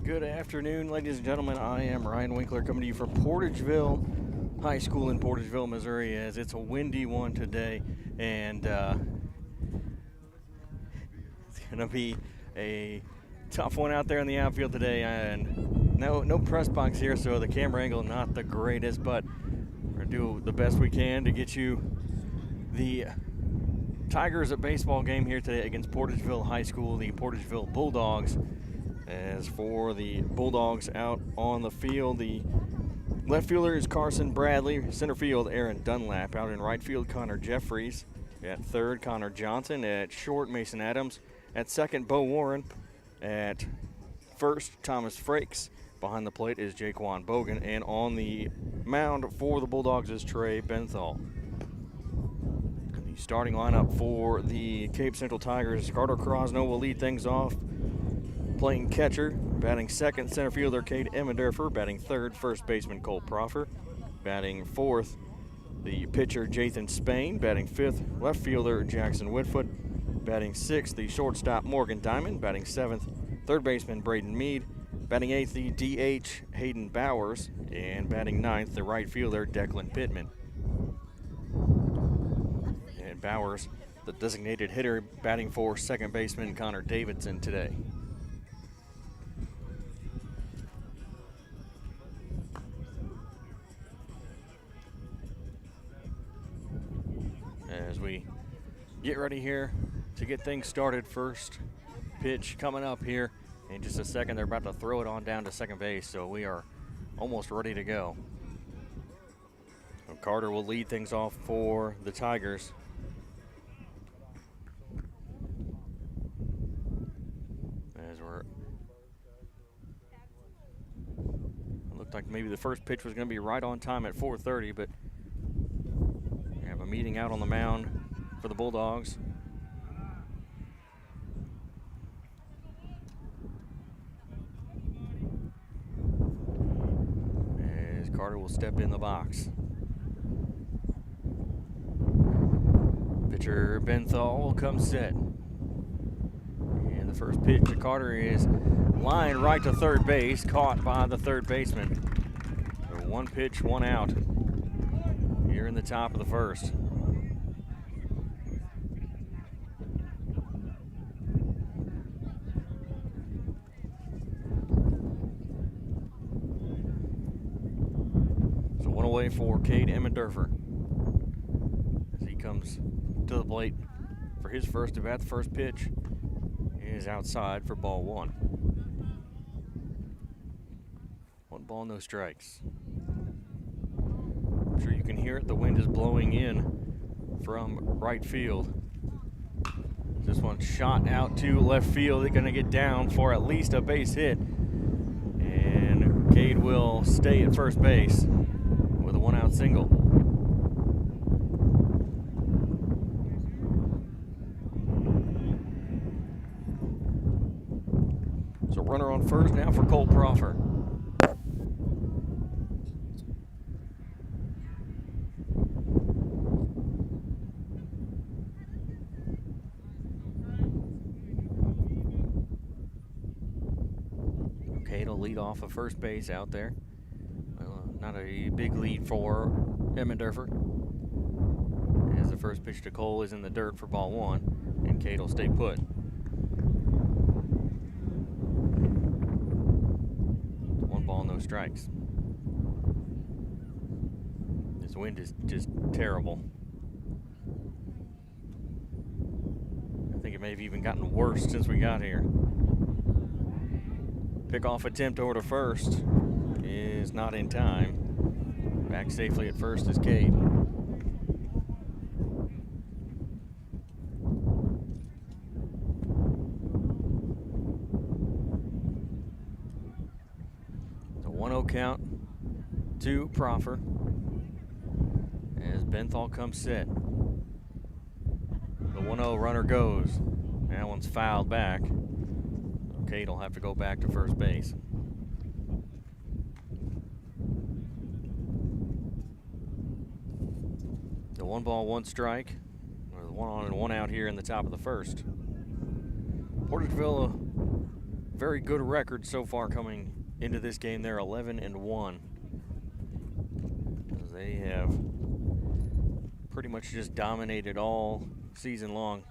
Good afternoon, ladies and gentlemen. I am Ryan Winkler coming to you from Portageville High School in Portageville, Missouri, as it's a windy one today, and it's going to be a tough one out there in the outfield today. And no press box here, so the camera angle not the greatest, but we're going to do the best we can to get you the Tigers a baseball game here today against Portageville High School, the Portageville Bulldogs. As for the Bulldogs out on the field, the left fielder is Carson Bradley. Center field, Aaron Dunlap. Out in right field, Connor Jeffries. At third, Connor Johnson. At short, Mason Adams. At second, Bo Warren. At first, Thomas Frakes. Behind the plate is Jaquan Bogan. And on the mound for the Bulldogs is Trey Benthal. The starting lineup for the Cape Central Tigers, Carter Crosno will lead things off. Playing catcher, batting second, center fielder Cade Emmendorfer, batting third, first baseman Cole Proffer, batting fourth, the pitcher Jathan Spain, batting fifth, left fielder Jackson Whitfoot, batting sixth, the shortstop Morgan Diamond, batting seventh, third baseman Braden Mead, batting eighth, the DH Hayden Bowers, and batting ninth, the right fielder Declan Pittman. And Bowers, the designated hitter, batting for second baseman Connor Davidson today. As we get ready here to get things started, first pitch coming up here in just a second. They're about to throw it on down to second base, so we are almost ready to go. So Carter will lead things off for the Tigers. As it looked like maybe the first pitch was going to be right on time at 4:30, but we have a meeting out on the mound for the Bulldogs. As Carter will step in the box. Pitcher Benthal will come set. And the first pitch to Carter is lined right to third base, caught by the third baseman. So one pitch, one out here in the top of the first. So one away for Cade Emmendorfer as he comes to the plate for his first at bat. The first pitch is outside for ball one. One ball, no strikes. I'm sure you can hear it. The wind is blowing in from right field. This one shot out to left field. They're going to get down for at least a base hit. And Cade will stay at first base with a one-out single. So runner on first now for Cole Proffer. Cade will lead off of first base out there. Not a big lead for Emmendorfer, as the first pitch to Cole is in the dirt for ball one, and Cade will stay put. One ball, no strikes. This wind is just terrible. I think it may have even gotten worse since we got here. Pickoff attempt over to first is not in time. Back safely at first is Cade. The 1-0 count to Proffer as Benthal comes set. The 1-0 runner goes. That one's fouled back. Cade will have to go back to first base. The 1 ball, 1 strike, or the 1 on and 1 out here in the top of the first. Portageville very good record so far coming into this game. They're 11-1. They have pretty much just dominated all season long.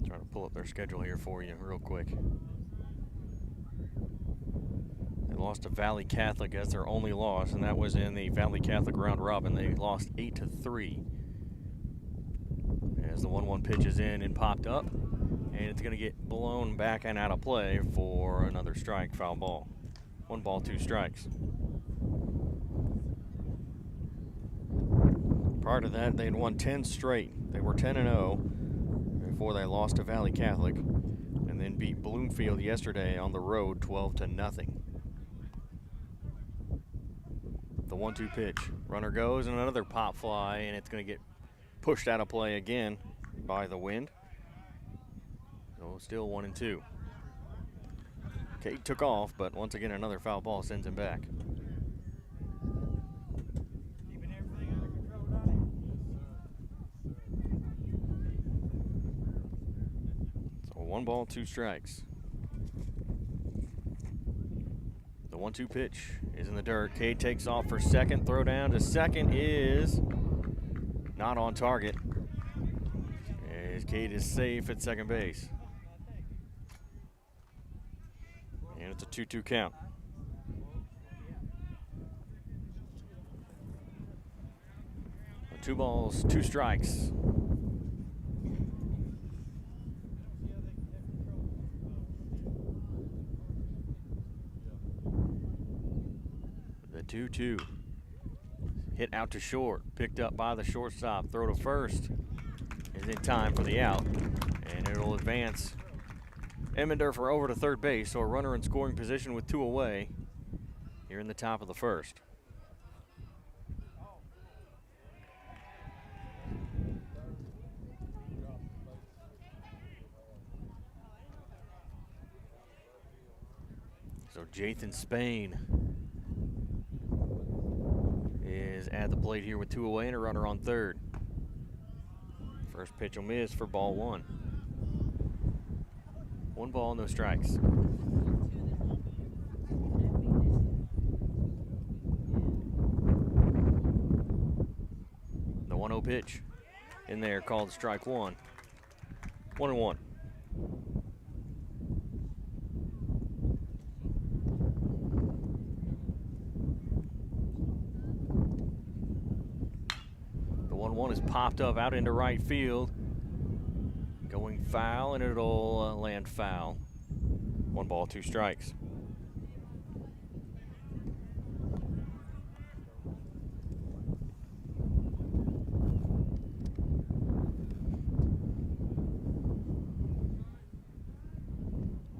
Trying to pull up their schedule here for you real quick. They lost to Valley Catholic as their only loss, and that was in the Valley Catholic round robin. They lost 8-3. As the 1-1 pitch is in and popped up, and it's going to get blown back and out of play for another strike, foul ball. 1 ball, 2 strikes. Prior to that, they had won 10 straight. They were 10-0 before they lost to Valley Catholic, and then beat Bloomfield yesterday on the road 12-0. The 1-2 pitch. Runner goes, and another pop fly, and it's going to get pushed out of play again by the wind. So still 1-2. Cade took off, but once again another foul ball sends him back. So 1 ball, 2 strikes. The 1-2 pitch is in the dirt. Cade takes off for second. Throw down to second is not on target. As Cade is safe at second base. And it's a 2-2 count. So 2 balls, 2 strikes. The 2-2. Hit out to short. Picked up by the shortstop. Throw to first is in time for the out. And it'll advance Emmendorfer over to third base, so a runner in scoring position with 2 away here in the top of the first. So Jathan Spain is at the plate here with 2 away and a runner on third. First pitch will miss for ball 1. 1 ball, no strikes. The 1-0 pitch in there called strike 1. 1-1. The 1-1 is popped up out into right field. Going foul, and it'll land foul. 1 ball, 2 strikes.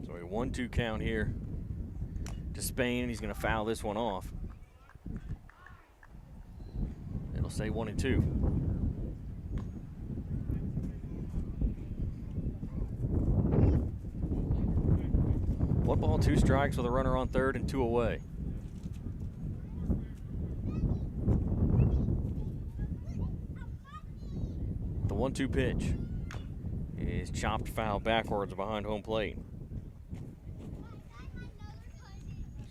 So a 1-2 count here to Spain. He's going to foul this one off. It'll say 1-2. 1 ball, 2 strikes with a runner on third and 2 away. The 1-2 pitch is chopped foul backwards behind home plate.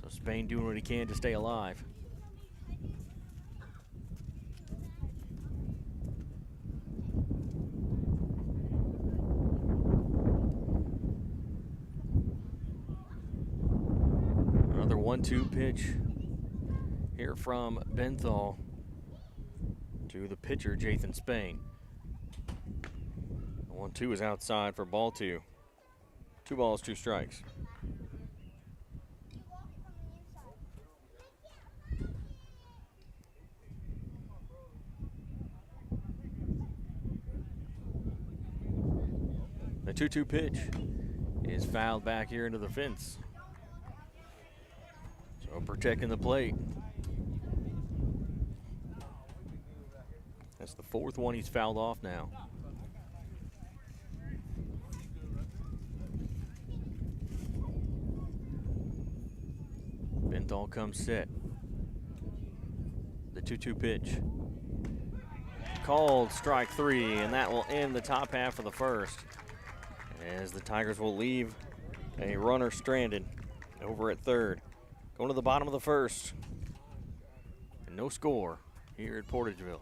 So Spain doing what he can to stay alive. Another 1-2 pitch here from Benthal to the pitcher, Jathan Spain. 1-2 is outside for ball 2. 2 balls, 2 strikes. The 2-2 pitch is fouled back here into the fence. So protecting the plate. That's the 4th one he's fouled off now. Benthal comes set. The 2-2 pitch called strike 3, and that will end the top half of the first, as the Tigers will leave a runner stranded over at third. Going to the bottom of the first, and no score here at Portageville.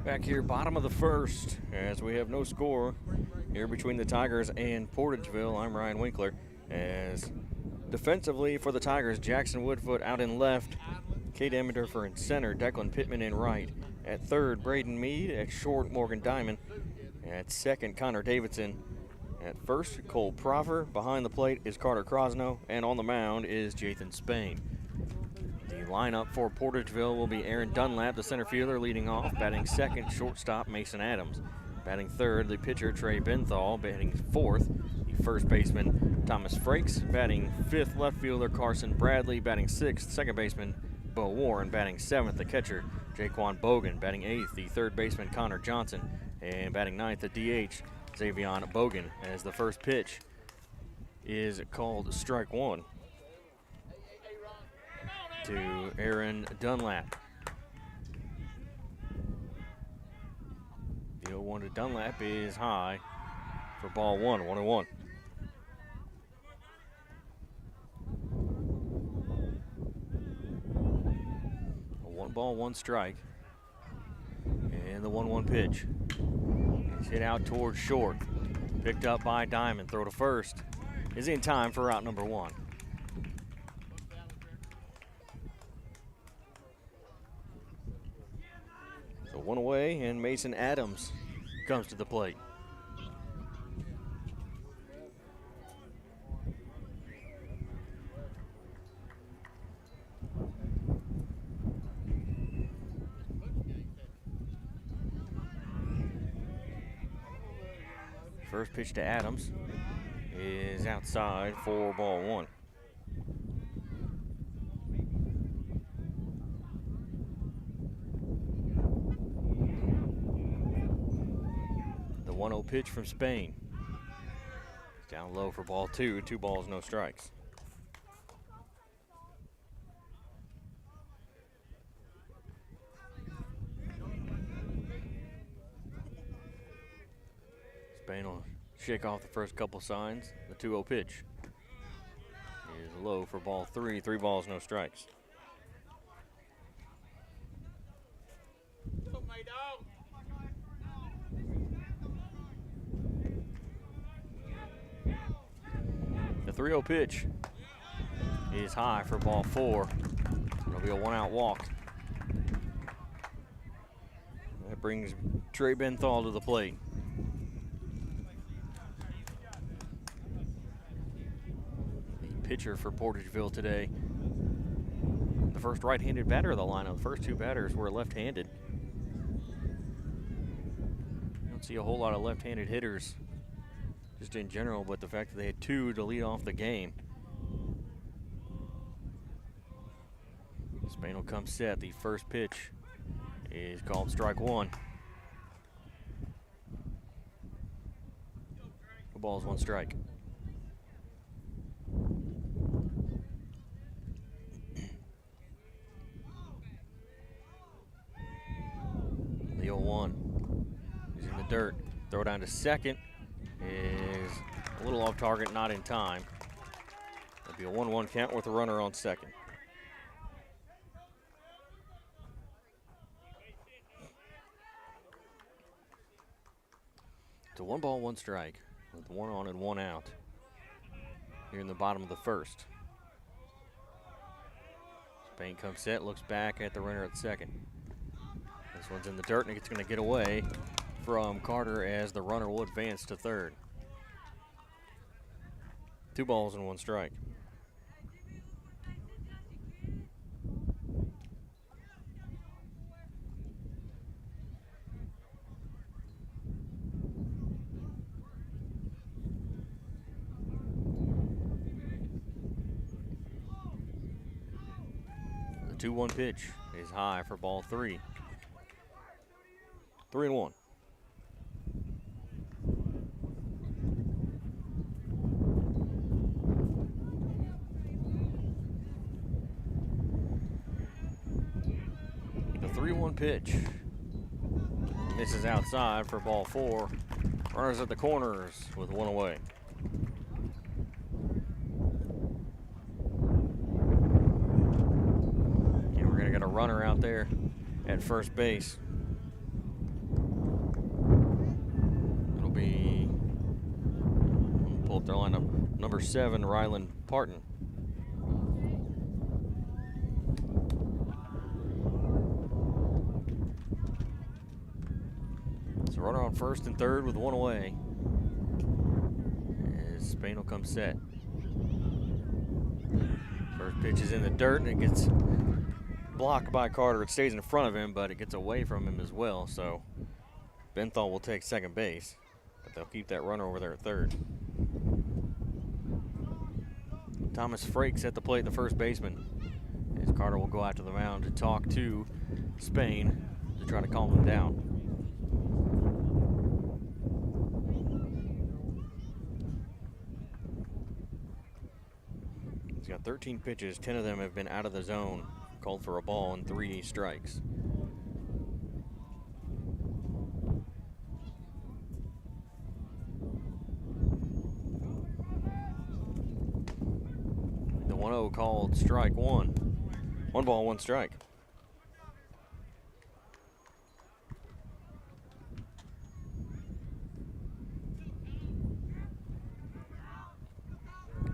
Back here, bottom of the first, as we have no score here between the Tigers and Portageville. I'm Ryan Winkler. As defensively for the Tigers, Jackson Woodfoot out in left, Kate Emmendorfer in center, Declan Pittman in right. At third, Braden Mead. At short, Morgan Diamond. At second, Connor Davidson. At first, Cole Proffer. Behind the plate is Carter Crosno, and on the mound is Jathan Spain. The lineup for Portageville will be Aaron Dunlap, the center fielder, leading off. Batting second, shortstop Mason Adams. Batting third, the pitcher Trey Benthal. Batting fourth, the first baseman Thomas Frakes. Batting fifth, left fielder Carson Bradley. Batting sixth, second baseman Bo Warren. Batting seventh, the catcher Jaquan Bogan. Batting eighth, the third baseman Connor Johnson. And batting ninth, the DH Xavion Bogan, as the first pitch is called strike 1 to Aaron Dunlap. The 0-1 to Dunlap is high for ball 1, 1-1. A 1 ball, 1 strike. And the 1-1 pitch. It's hit out towards short. Picked up by Diamond. Throw to first is in time for out number 1. So 1 away, and Mason Adams comes to the plate. First pitch to Adams is outside for ball 1. The 1-0 pitch from Spain. It's down low for ball 2. 2 balls, no strikes. Spain will shake off the first couple signs. The 2-0 pitch is low for ball 3. 3 balls, no strikes. 3-0 pitch is high for ball 4. It'll be a 1-out walk. That brings Trey Benthal to the plate. The pitcher for Portageville today. The first right-handed batter of the lineup. The first 2 batters were left-handed. You don't see a whole lot of left-handed hitters just in general, but the fact that they had 2 to lead off the game. Spain will come set. The first pitch is called strike 1. The ball is 1 strike. The 0-1 is in the dirt. Throw down to second is a little off target, not in time. It'll be a 1-1 count with a runner on second. It's a 1 ball, 1 strike with 1 on and 1 out here in the bottom of the first. Spain comes set, looks back at the runner at second. This one's in the dirt, and it's going to get away from Carter as the runner will advance to third. 2 balls and 1 strike. The 2-1 pitch is high for ball 3. 3-1. The 3-1 pitch misses outside for ball 4. Runners at the corners with 1 away. And we're gonna get a runner out there at first base. It'll be, pull up their lineup, number 7, Ryland Parton. So runner on first and third with 1 away. As Spain will come set. First pitch is in the dirt, and it gets blocked by Carter. It stays in front of him, but it gets away from him as well. So Benthal will take second base, but they'll keep that runner over there at third. Thomas Frakes at the plate, the first baseman, as Carter will go out to the mound to talk to Spain to try to calm him down. He's got 13 pitches, 10 of them have been out of the zone, called for a ball and 3 strikes. The 1-0 called strike 1. 1 ball, 1 strike.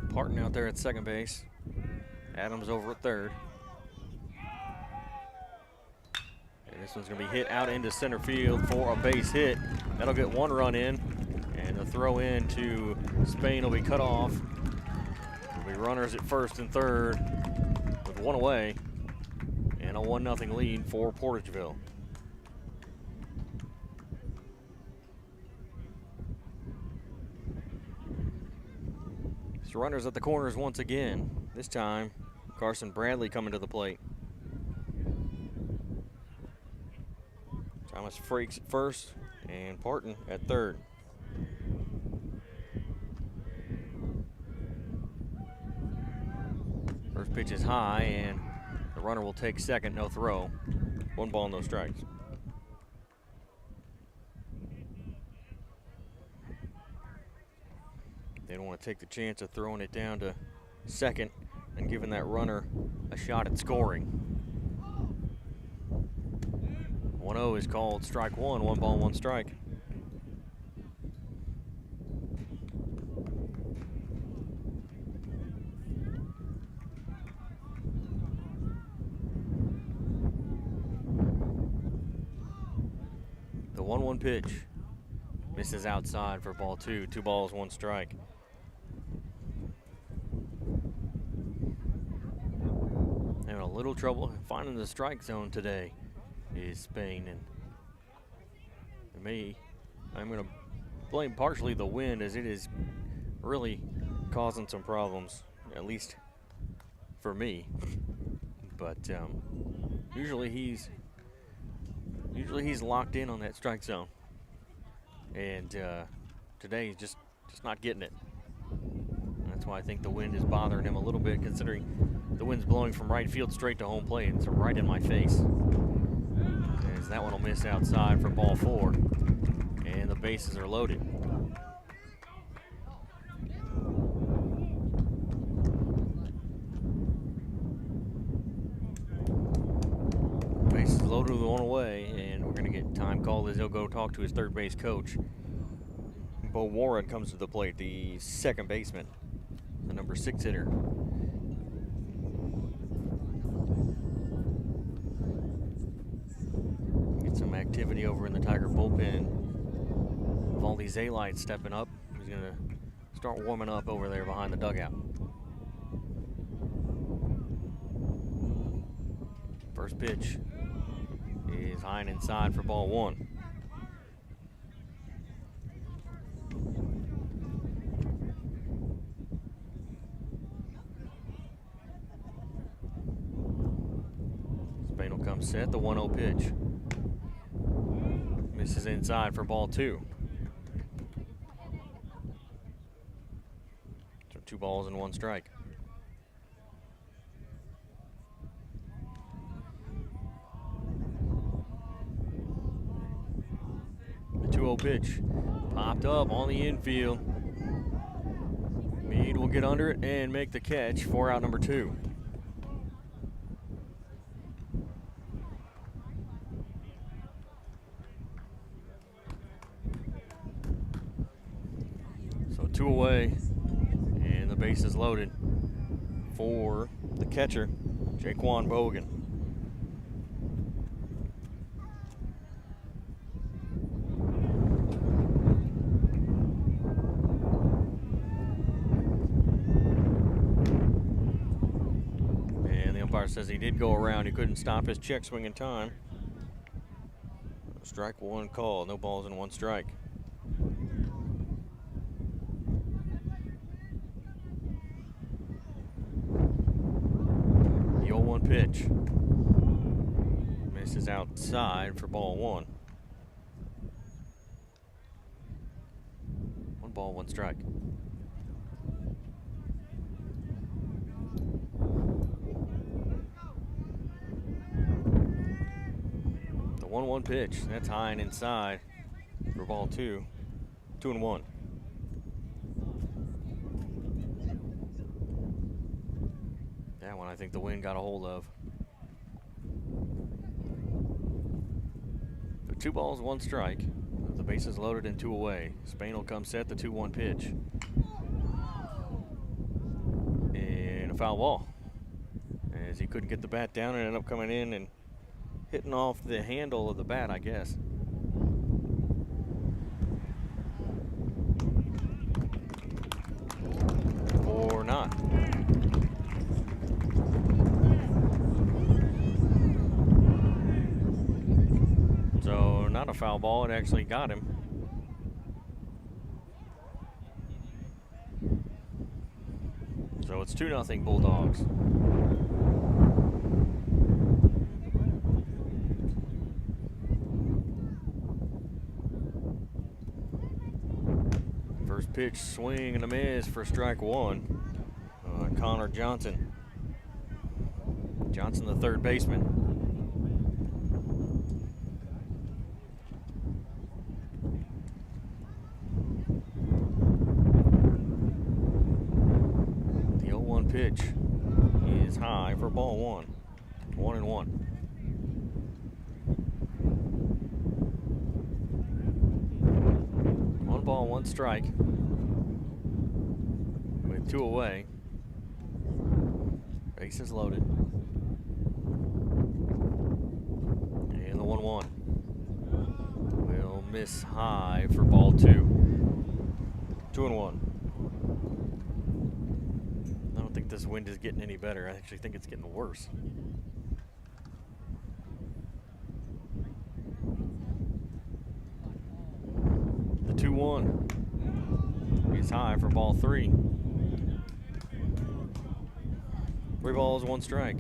Parton out there at second base. Adams over at third. And this one's going to be hit out into center field for a base hit. That'll get 1 run in. And the throw in to Spain will be cut off. There'll be runners at first and third with 1 away. And a 1-0 lead for Portageville. So runners at the corners once again. This time, Carson Bradley coming to the plate. Thomas Frakes at first and Parton at third. First pitch is high, and the runner will take second, no throw. 1 ball, no strikes. They don't want to take the chance of throwing it down to second and giving that runner a shot at scoring. 1-0 is called strike 1, 1 ball, 1 strike. 1-1 pitch. Misses outside for ball 2. 2 balls, 1 strike. Having a little trouble finding the strike zone today is Spain. And for me, I'm going to blame partially the wind, as it is really causing some problems, at least for me. But usually he's locked in on that strike zone, and today he's just not getting it. That's why I think the wind is bothering him a little bit, considering the wind's blowing from right field straight to home plate. It's right in my face. As that one will miss outside for ball 4, and the bases are loaded. Bases loaded with 1 away, and we're going to get time called as he'll go talk to his third base coach. Bo Warren comes to the plate, the second baseman, the number 6 hitter. Get some activity over in the Tiger bullpen. With all these A-lights stepping up, he's going to start warming up over there behind the dugout. First pitch is high and inside for ball 1. Spain will come set, the 1-0 pitch. Misses inside for ball 2. So 2 balls and 1 strike. The 2-0 pitch popped up on the infield. Meade will get under it and make the catch for out number 2. So 2 away, and the base is loaded for the catcher, Jaquan Bogan. Says he did go around. He couldn't stop his check swing in time. Strike 1 call. No balls and 1 strike. The 0-1 pitch. Misses outside for ball 1. 1 ball, 1 strike. The 1-1 pitch, that's high and inside for ball 2. 2-1. That one I think the wind got a hold of. So 2 balls, 1 strike. The bases loaded and 2 away. Spain will come set, the 2-1 pitch. And a foul ball. As he couldn't get the bat down and ended up coming in and hitting off the handle of the bat, I guess. Or not. So not a foul ball, it actually got him. So it's 2-0 Bulldogs. First pitch, swing and a miss for strike 1. Connor Johnson. Johnson, the third baseman. The 0-1 pitch is high for ball 1. 1-1. One ball, 1 strike. With 2 away. Bases loaded. And the 1-1 will miss high for ball 2. 2-1. I don't think this wind is getting any better. I actually think it's getting worse. The 2-1 is high for ball 3. 3 balls, 1 strike.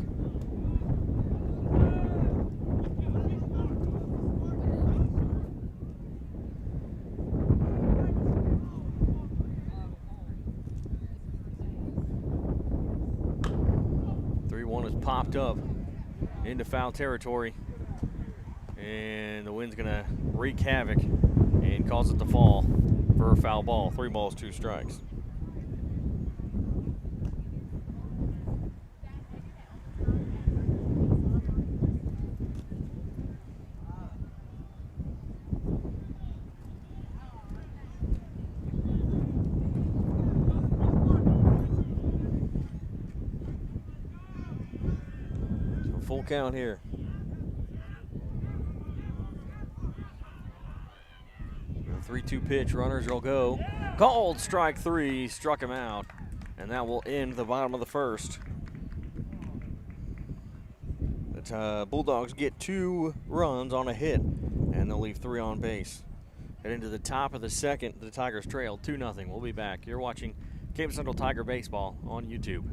Popped up into foul territory, and the wind's gonna wreak havoc and cause it to fall for a foul ball. 3 balls, 2 strikes. Full count here. The 3-2 pitch, runners will go. Called strike 3, struck him out, and that will end the bottom of the first. The Bulldogs get 2 runs on a hit, and they'll leave 3 on base. Head into the top of the second, the Tigers trail 2-0. We'll be back. You're watching Cape Central Tiger Baseball on YouTube.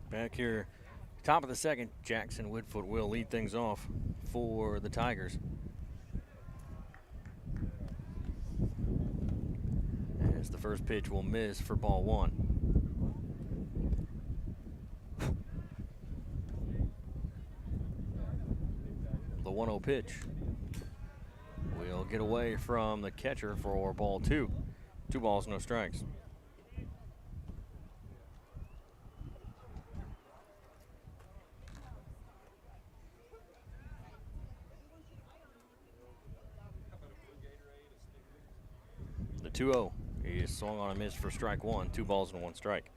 Back here, top of the second, Jackson Woodfoot will lead things off for the Tigers. As the first pitch will miss for ball 1. The 1-0 pitch will get away from the catcher for ball 2. 2 balls, no strikes. The 2-0 is swung on a miss for strike 1. 2 balls and 1 strike.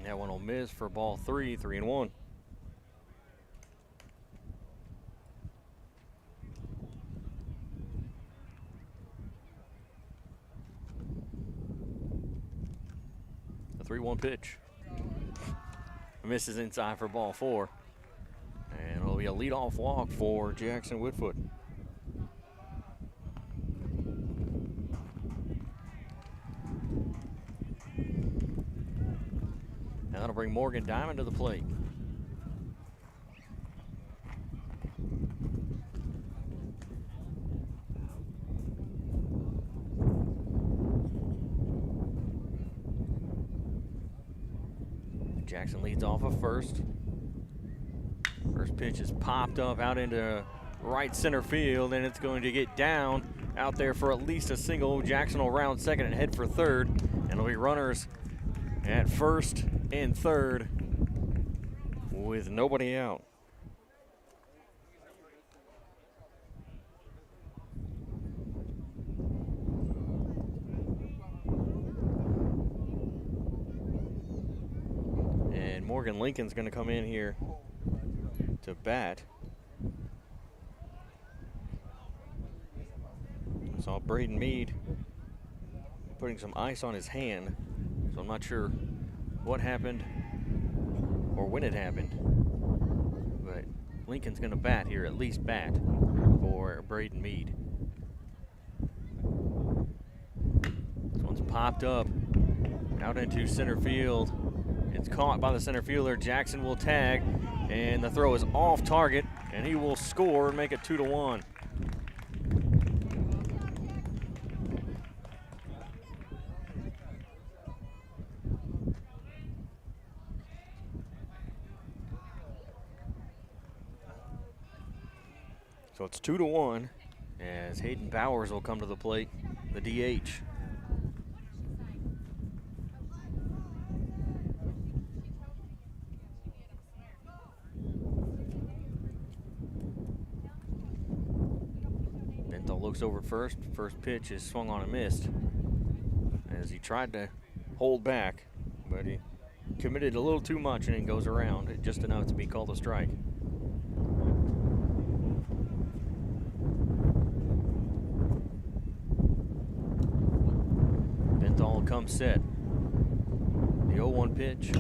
That one will miss for ball 3. 3-1. The 3-1 pitch. Misses inside for ball 4. And it'll be a leadoff walk for Jackson Woodfoot. And that'll bring Morgan Diamond to the plate. Jackson leads off of first. First pitch is popped up out into right center field, and it's going to get down out there for at least a single. Jackson will round second and head for third, and there'll be runners at first and third with nobody out. And Morgan Lincoln's going to come in here to bat. Saw Braden Mead putting some ice on his hand, so I'm not sure what happened or when it happened. But Lincoln's going to bat here, at least bat, for Braden Mead. This one's popped up out into center field. It's caught by the center fielder. Jackson will tag, and the throw is off target, and he will score and make it 2-1. So it's 2-1 as Hayden Bowers will come to the plate, the DH. Bento looks over first. First pitch is swung on and missed as he tried to hold back, but he committed a little too much and it goes around just enough to be called a strike. Bento comes set. The 0-1 pitch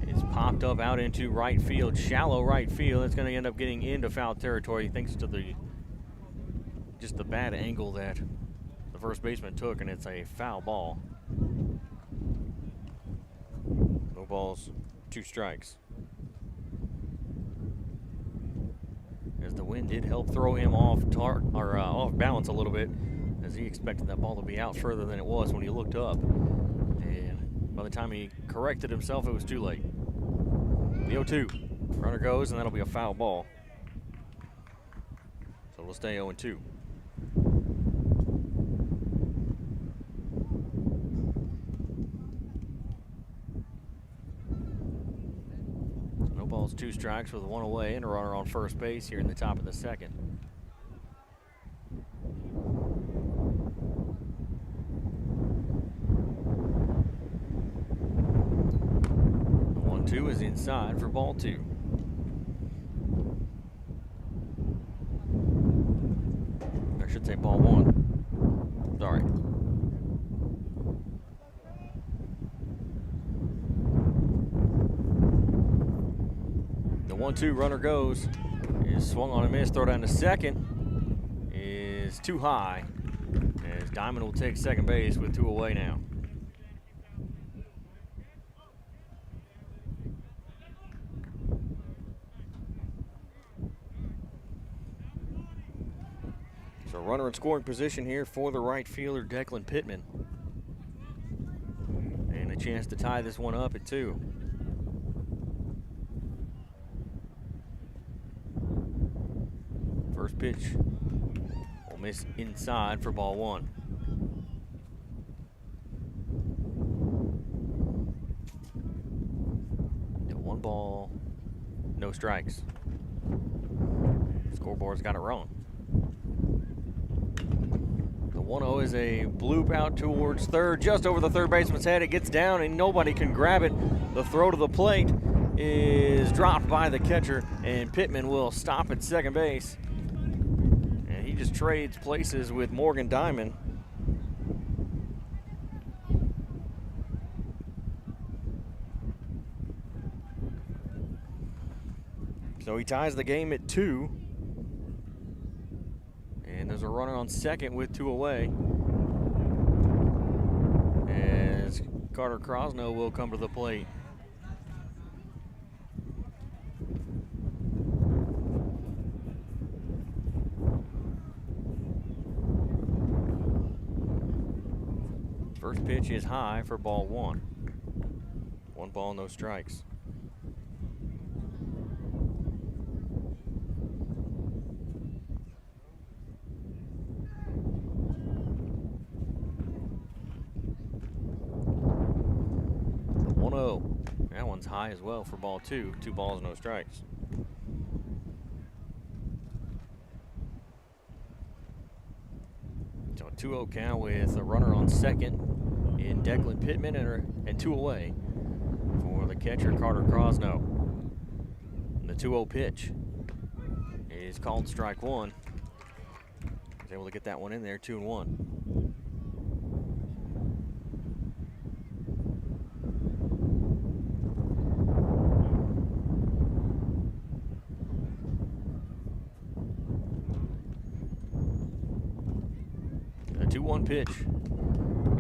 is popped up out into right field, shallow right field. It's going to end up getting into foul territory thanks to the bad angle that the first baseman took, and it's a foul ball. No balls, 2 strikes. As the wind did help throw him off balance a little bit, as he expected that ball to be out further than it was when he looked up. And by the time he corrected himself, it was too late. The 0-2. Runner goes, and that'll be a foul ball. So we'll stay 0-2. No balls, 2 strikes with 1 away and a runner on first base here in the top of the second. The 1-2 is inside for ball 2. I should say ball 1. Sorry. The 1-2 runner goes, is swung on a miss, throw down to second is too high, as Diamond will take second base with 2 away now. So runner in scoring position here for the right fielder, Declan Pittman. And a chance to tie this one up at 2. First pitch will miss inside for ball 1. And 1 ball, no strikes. Scoreboard's got it wrong. The 1-0 is a bloop out towards third, just over the third baseman's head. It gets down and nobody can grab it. The throw to the plate is dropped by the catcher, and Pittman will stop at second base. And he just trades places with Morgan Diamond. So he ties the game at 2. And there's a runner on second with 2 away, as Carter Crosno will come to the plate. First pitch is high for ball one. 1 ball, no strikes. The 1-0. That one's high as well for ball two. 2 balls, no strikes. So a 2-0 count with a runner on second in Declan Pittman and 2 away for the catcher, Carter Crosno. And the 2-0 pitch is called strike one. He's able to get that one in there, 2-1. The 2-1 pitch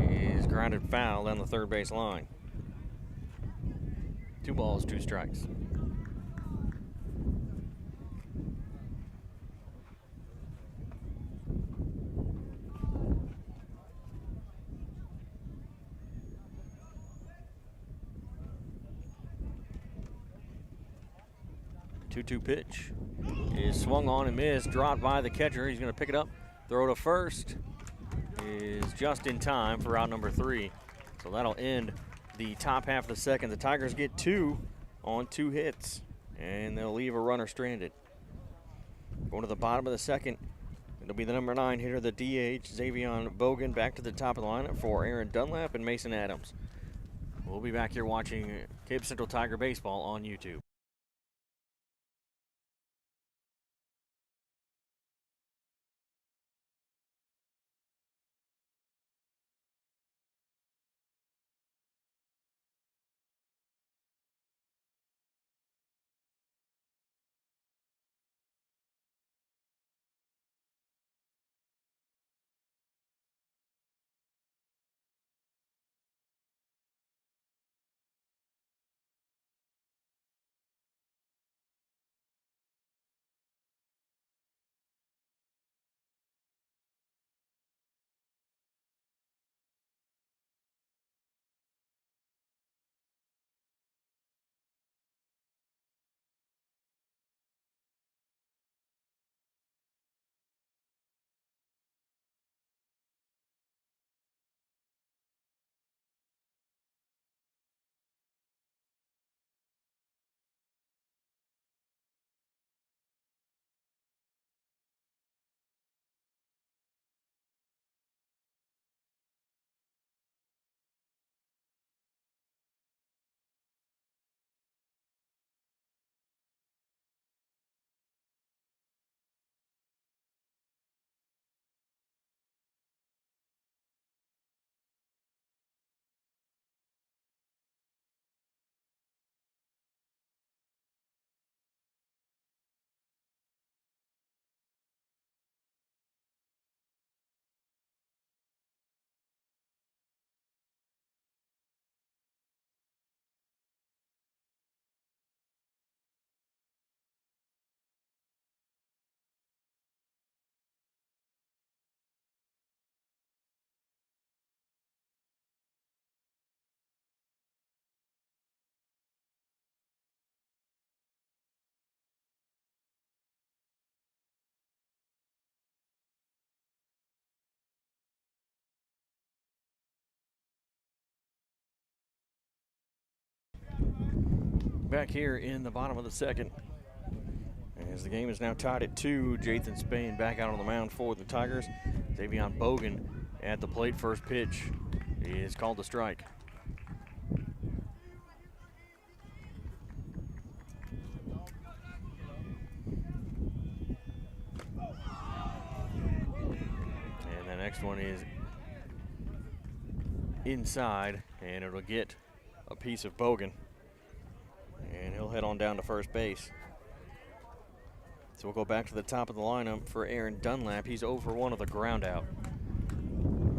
is grounded foul down the third base line. 2 balls, 2 strikes. The 2-2 pitch is swung on and missed, dropped by the catcher. He's going to pick it up, throw to first. Is just in time for out number 3. So that'll end the top half of the second. The Tigers get 2 on 2 hits, and they'll leave a runner stranded. Going to the bottom of the second, it'll be the number 9 hitter, the DH, Xavion Bogan, back to the top of the lineup for Aaron Dunlap and Mason Adams. We'll be back here watching Cape Central Tiger Baseball on YouTube. Back here in the bottom of the second, as the game is now tied at 2. Jathan Spain back out on the mound for the Tigers. Xavion Bogan at the plate. First pitch is called a strike. And the next one is inside, and it'll get a piece of Bogan. And he'll head on down to first base. So we'll go back to the top of the lineup for Aaron Dunlap. He's 0 for 1 of the ground out.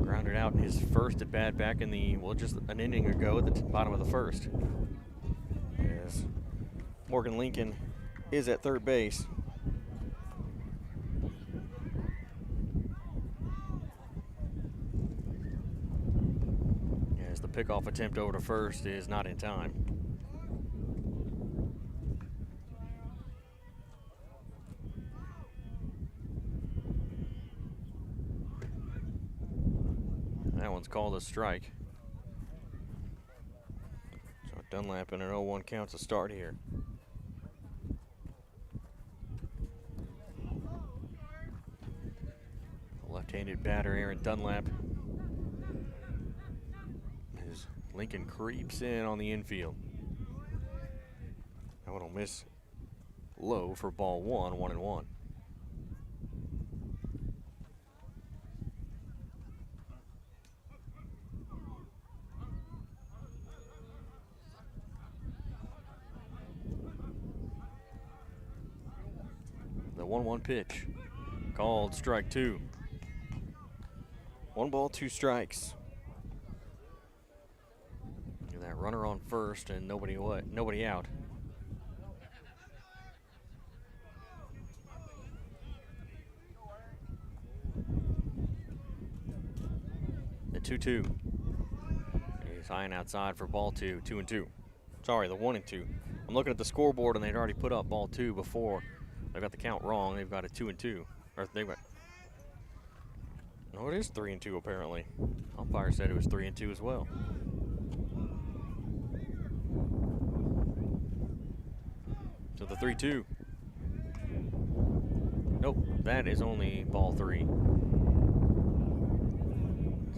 Grounded out in his first at bat back in the, well, just an inning ago at the bottom of the first. As Morgan Lincoln is at third base. Pickoff attempt over to first is not in time. That one's called a strike. So Dunlap in an 0-1 count to start here. Left-handed batter Aaron Dunlap. As Lincoln creeps in on the infield. That one will miss low for ball one, 1-1. The 1-1 pitch, called strike two. 1 ball, 2 strikes. And that runner on first and nobody out. The 2-2. He's high and outside for ball two, 2-2. Sorry, the 1-2. I'm looking at the scoreboard and they'd already put up ball two before. They got the count wrong. They've got a 2-2. Or they've got. No, it is 3-2 apparently. Umpire said it was 3-2 as well. So the 3-2. Nope, that is only ball three.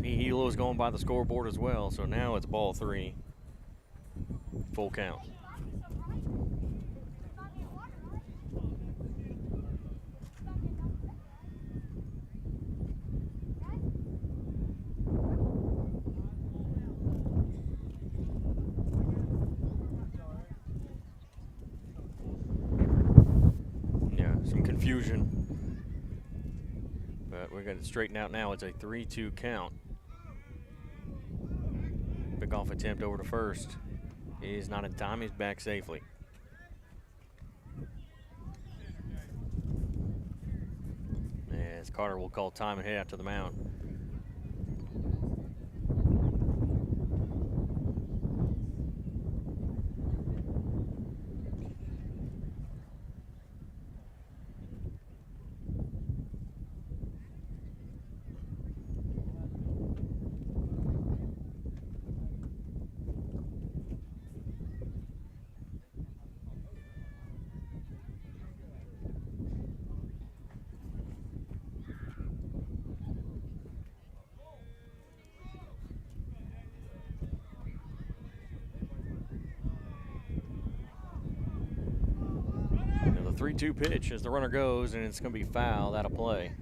See, Hilo is going by the scoreboard as well, so now it's ball three. Full count. Confusion, but we got it straightened out now. It's a 3-2 count. Pickoff attempt over to first is not in time. He's back safely. As Carter will call time and head out to the mound. The 3-2 pitch as the runner goes, and it's going to be foul out of play.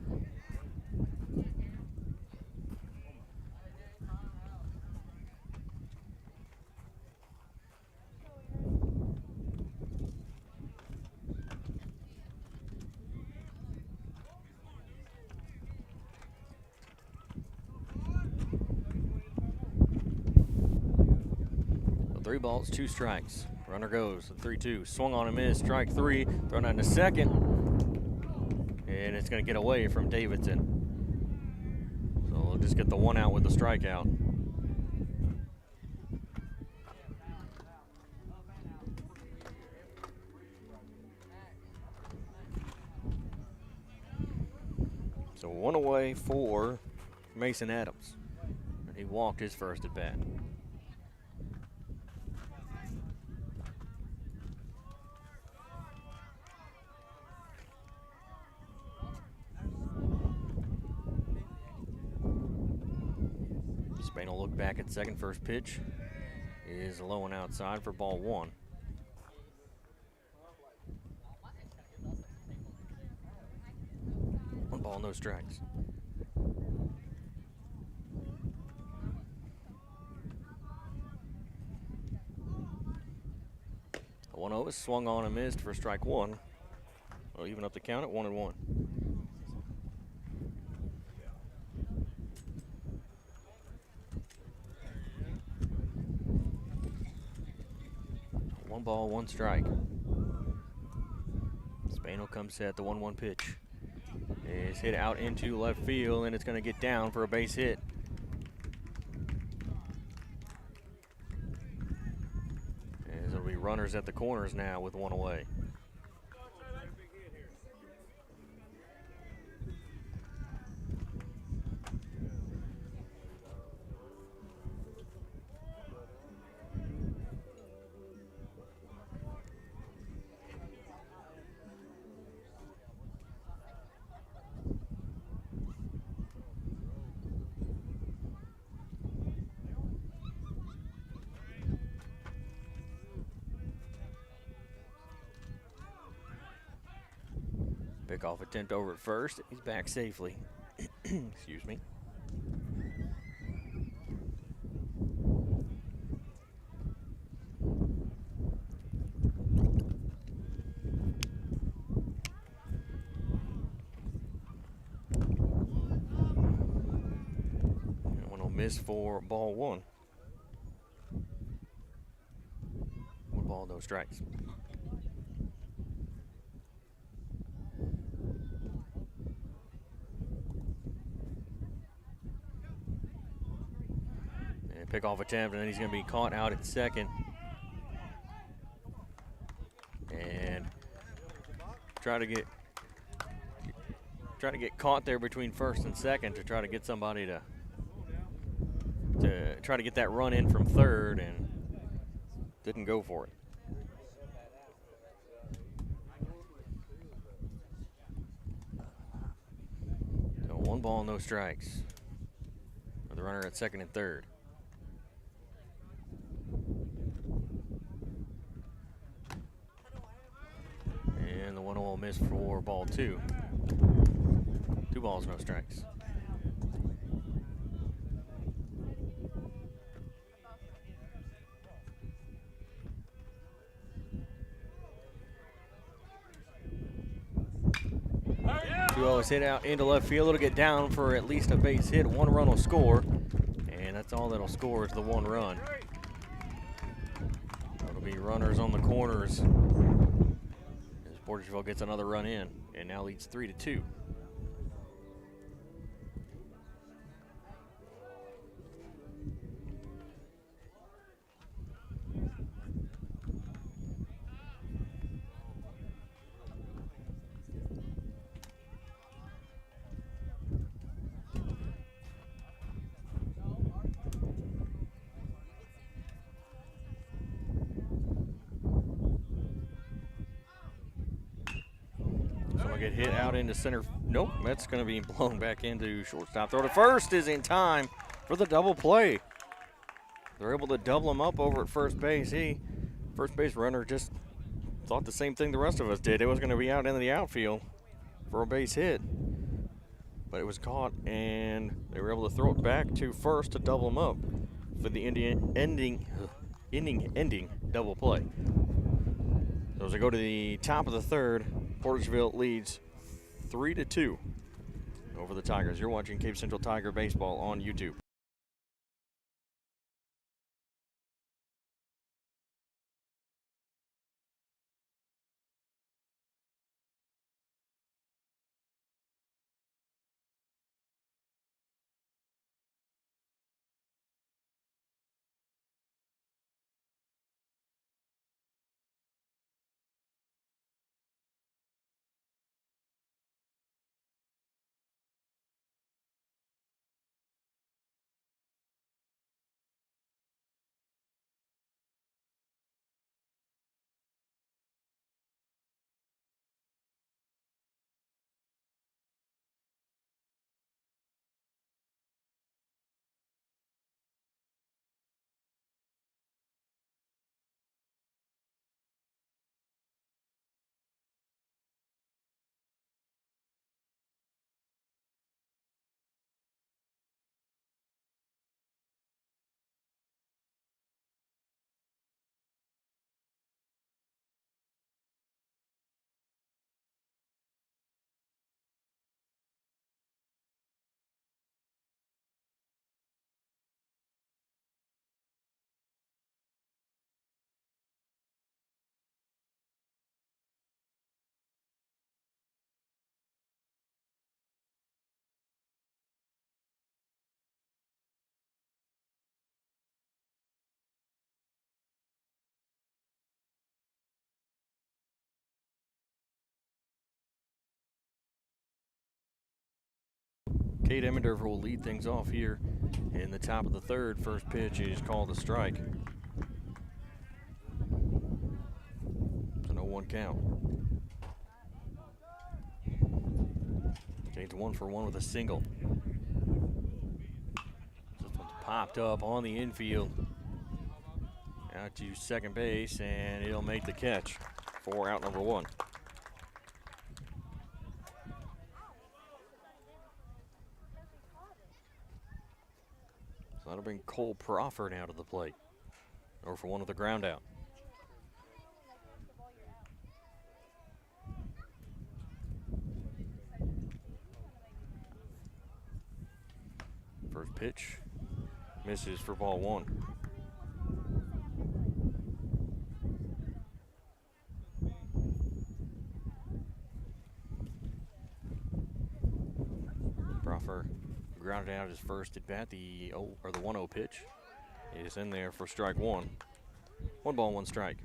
So 3 balls, 2 strikes. Runner goes, 3-2, swung on and missed, strike 3, thrown out to second, and it's going to get away from Davidson. So we'll just get the 1 out with the strikeout. So 1 away for Mason Adams. And he walked his first at bat. Spain will look back at second. First pitch is low and outside for ball 1. One ball, no strikes. The 1-0 is swung on and missed for strike 1. We'll even up the count at 1-1. One ball, 1 strike. Spano comes set. The 1-1 pitch is hit out into left field, and it's going to get down for a base hit. runners at the corners now with one away. Pickoff attempt over at first. He's back safely. Excuse me. That one will miss for ball one. One ball, no strikes. Pickoff attempt, and then he's going to be caught out at second. And try to get caught there between first and second to try to get somebody to try to get that run in from third, and didn't go for it. So 1 ball, no strikes. The runner at second and third. And the 1-0 will miss for ball 2. 2 balls, no strikes. Is hit out into left field. It'll get down for at least a base hit. 1 run will score, and that's all that'll score is the 1 run. That'll be runners on the corners as Portageville gets another run in, and now leads 3-2. Get hit out into center. Nope, that's going to be blown back into shortstop. Throw to first is in time for the double play. They're able to double him up over at first base. First base runner just thought the same thing the rest of us did. It was going to be out into the outfield for a base hit, but it was caught, and they were able to throw it back to first to double him up for the ending double play. So as we go to the top of the third, Portageville leads 3-2 over the Tigers. You're watching Cape Central Tiger Baseball on YouTube. Kate Emmendorfer will lead things off here in the top of the third. First pitch is called a strike. It's an 0-1 count. Kate's 1 for 1 with a single. This one's popped up on the infield. Out to second base, and he'll make the catch for out number 1. So that'll bring Cole Profford out of the plate. 0 for 1 with a ground out. First pitch misses for ball 1. Proffer grounded out his first at bat. The 1-0 pitch is in there for strike 1. 1 ball, 1 strike.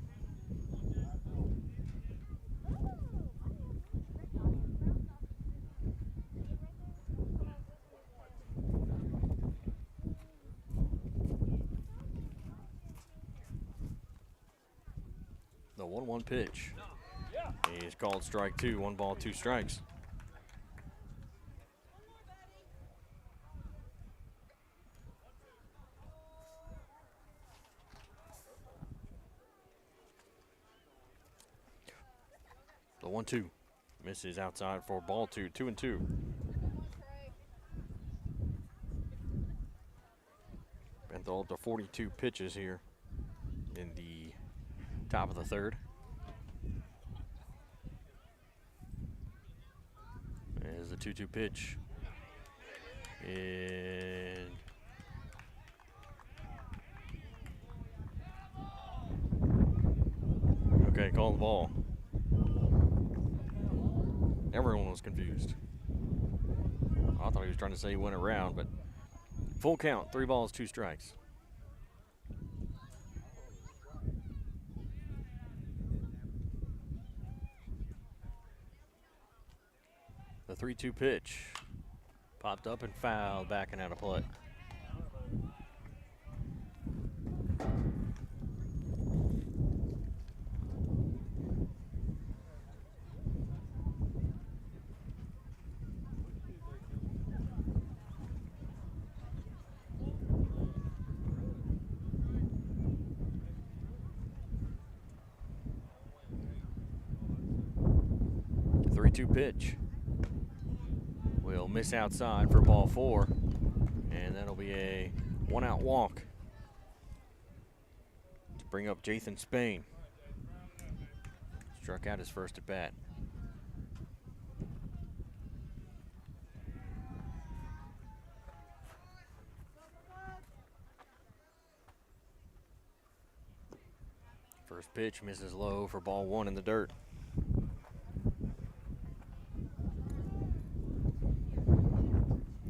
The 1-1 pitch is called strike 2. 1 ball, 2 strikes. The 1-2 misses outside for ball 2. 2-2. Been thrown up to 42 pitches here in the top of the third. As the 2-2 pitch. And okay, call the ball. Everyone was confused. I thought he was trying to say he went around, but full count, 3 balls, 2 strikes. The 3-2 pitch popped up and fouled, backing out of play. The 3-2 pitch will miss outside for ball 4, and that'll be a 1-out walk to bring up Jathan Spain. Struck out his first at bat. First pitch misses low for ball 1 in the dirt.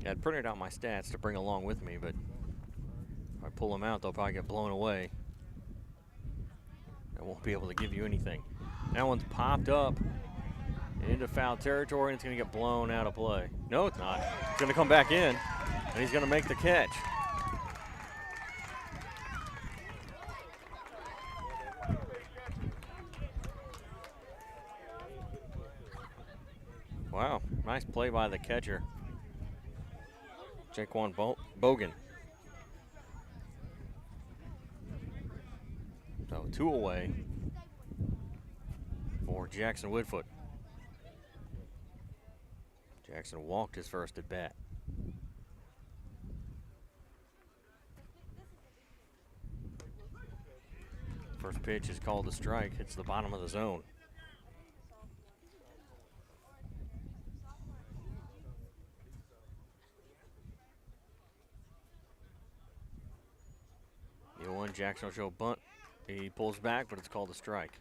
Yeah, I'd printed out my stats to bring along with me, but if I pull them out, they'll probably get blown away. I won't be able to give you anything. That one's popped up into foul territory, and it's going to get blown out of play. No, it's not. It's going to come back in, and he's going to make the catch. Wow, nice play by the catcher, Jaquan Bogan. So 2 away for Jackson Woodfoot. Jackson walked his first at bat. First pitch is called a strike, hits the bottom of the zone. The 0-1 Jackson will show bunt. He pulls back, but it's called a strike.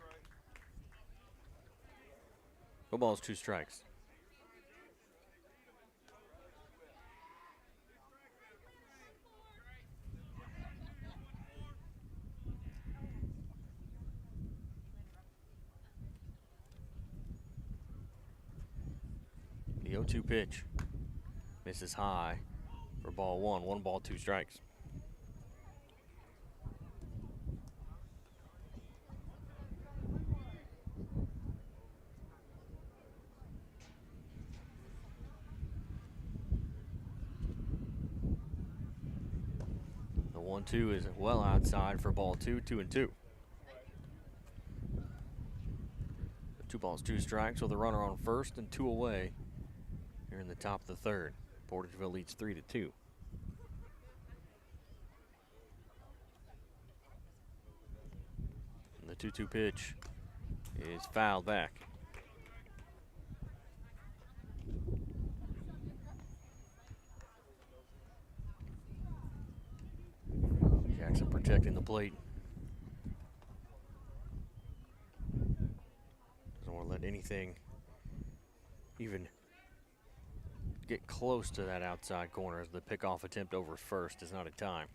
No balls, 2 strikes. The 0-2 pitch Misses high for ball one. 1 ball, 2 strikes. The 1-2 is well outside for ball 2, 2-2. 2 balls, 2 strikes with a runner on first and 2 away here in the top of the third. Portageville leads 3-2. And the 2-2 pitch is fouled back. Jackson protecting the plate. Doesn't want to let anything even get close to that outside corner, as the pickoff attempt over first is not in time.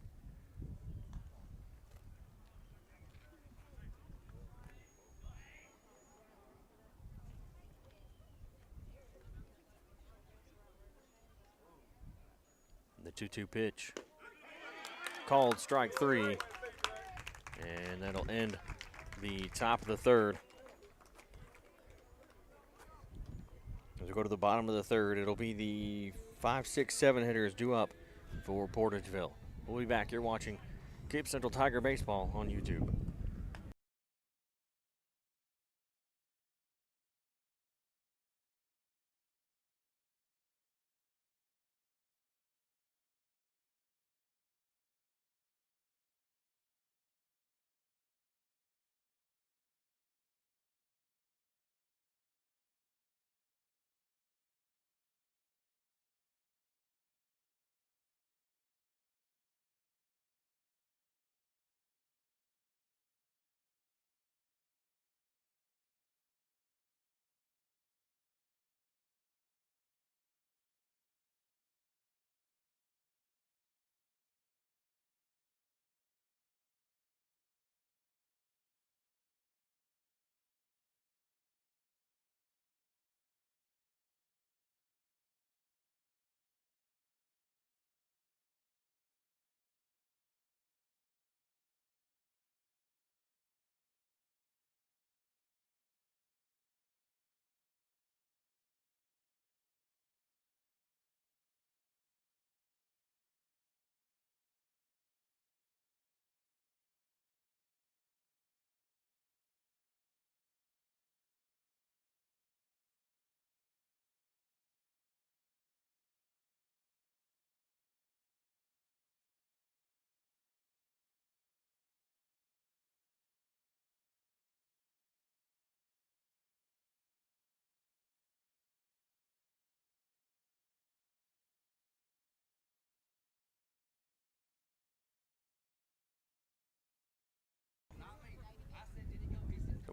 The 2-2 pitch. Called strike 3. And that'll end the top of the third. As we go to the bottom of the third, it'll be the 5, 6, 7 hitters due up for Portageville. We'll be back. You're watching Cape Central Tiger Baseball on YouTube.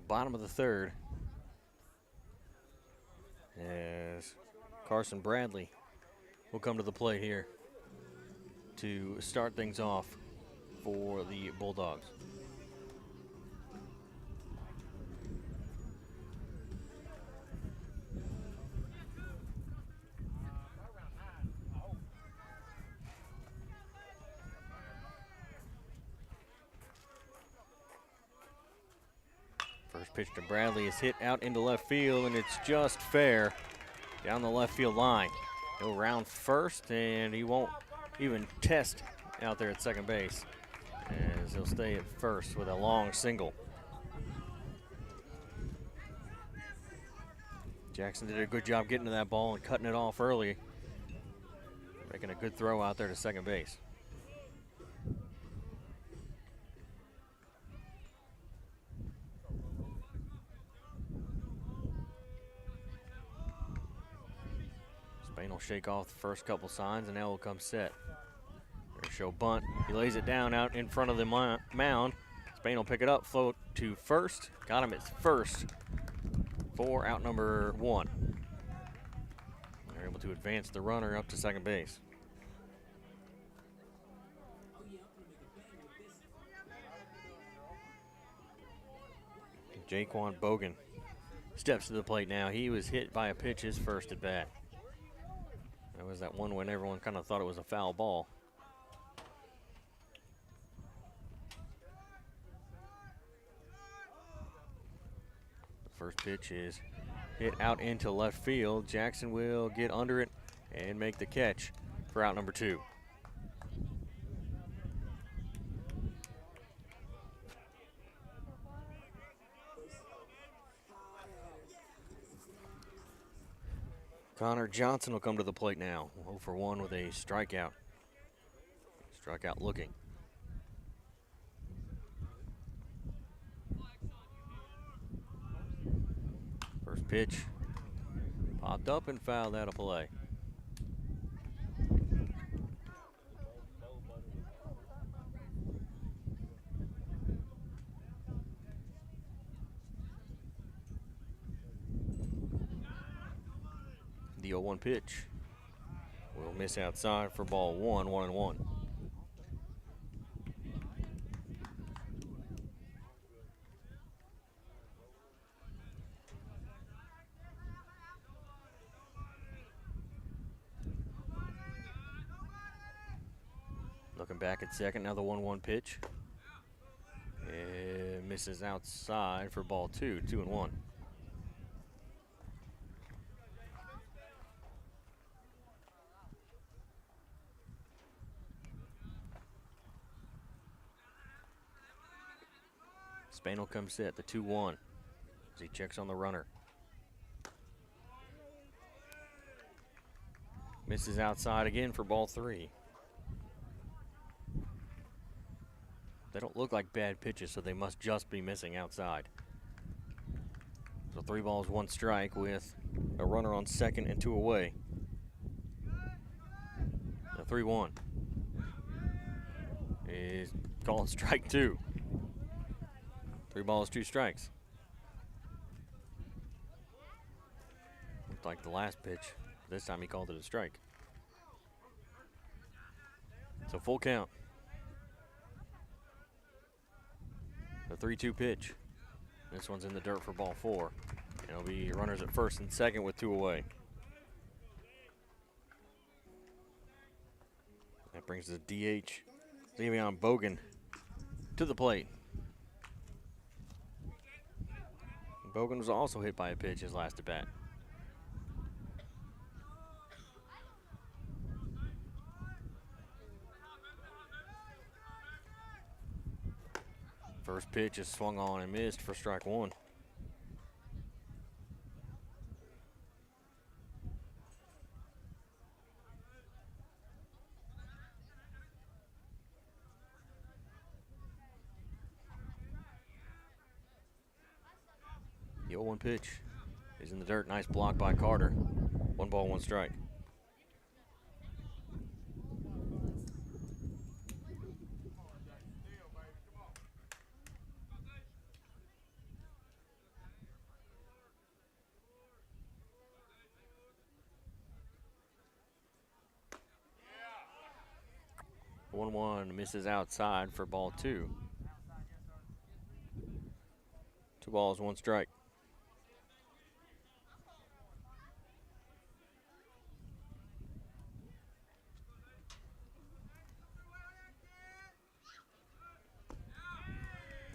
Bottom of the third, as Carson Bradley will come to the plate here to start things off for the Bulldogs. First pitch to Bradley is hit out into left field, and it's just fair down the left field line. He'll round first, and he won't even test out there at second base, as he'll stay at first with a long single. Jackson did a good job getting to that ball and cutting it off early, making a good throw out there to second base. Spain will shake off the first couple signs, and now will come set. There's show bunt. He lays it down out in front of the mound. Spain will pick it up, float to first. Got him at first for out number 1. They're able to advance the runner up to second base. Jaquan Bogan steps to the plate now. He was hit by a pitch his first at bat. That was that one when everyone kind of thought it was a foul ball. The first pitch is hit out into left field. Jackson will get under it and make the catch for out number 2. Connor Johnson will come to the plate now. 0 for 1 with a strikeout. Strikeout looking. First pitch popped up and fouled out of play. The 0-1 pitch will miss outside for ball 1, 1-1. Looking back at second, now the 1-1 pitch. It misses outside for ball 2, 2-1. Spain will come set, the 2-1, as he checks on the runner. Misses outside again for ball 3. They don't look like bad pitches, so they must just be missing outside. So 3 balls, 1 strike with a runner on second and 2 away. The 3-1 is called strike 2. 3 balls, 2 strikes. Looked like the last pitch. This time he called it a strike. So full count. The 3-2 pitch. This one's in the dirt for ball 4. And it'll be runners at first and second with 2 away. That brings the DH, Le'Veon Bogan, to the plate. Bogan was also hit by a pitch his last at bat. First pitch is swung on and missed for strike 1. The 0-1 pitch is in the dirt. Nice block by Carter. 1 ball, 1 strike. The 1-1 misses outside for ball 2. 2 balls, 1 strike.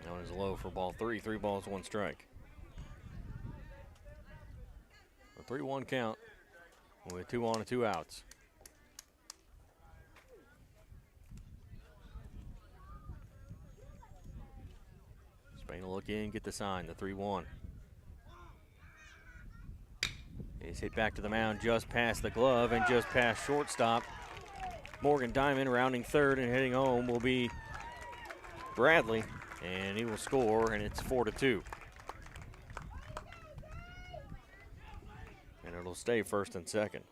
That one is low for ball 3. 3 balls, 1 strike. A 3-1 count with 2 on and 2 outs. Spain will look in, get the sign, the 3-1. Is hit back to the mound just past the glove and just past shortstop. Morgan Diamond rounding third and heading home will be Bradley, and he will score, and it's 4-2. And it'll stay first and second.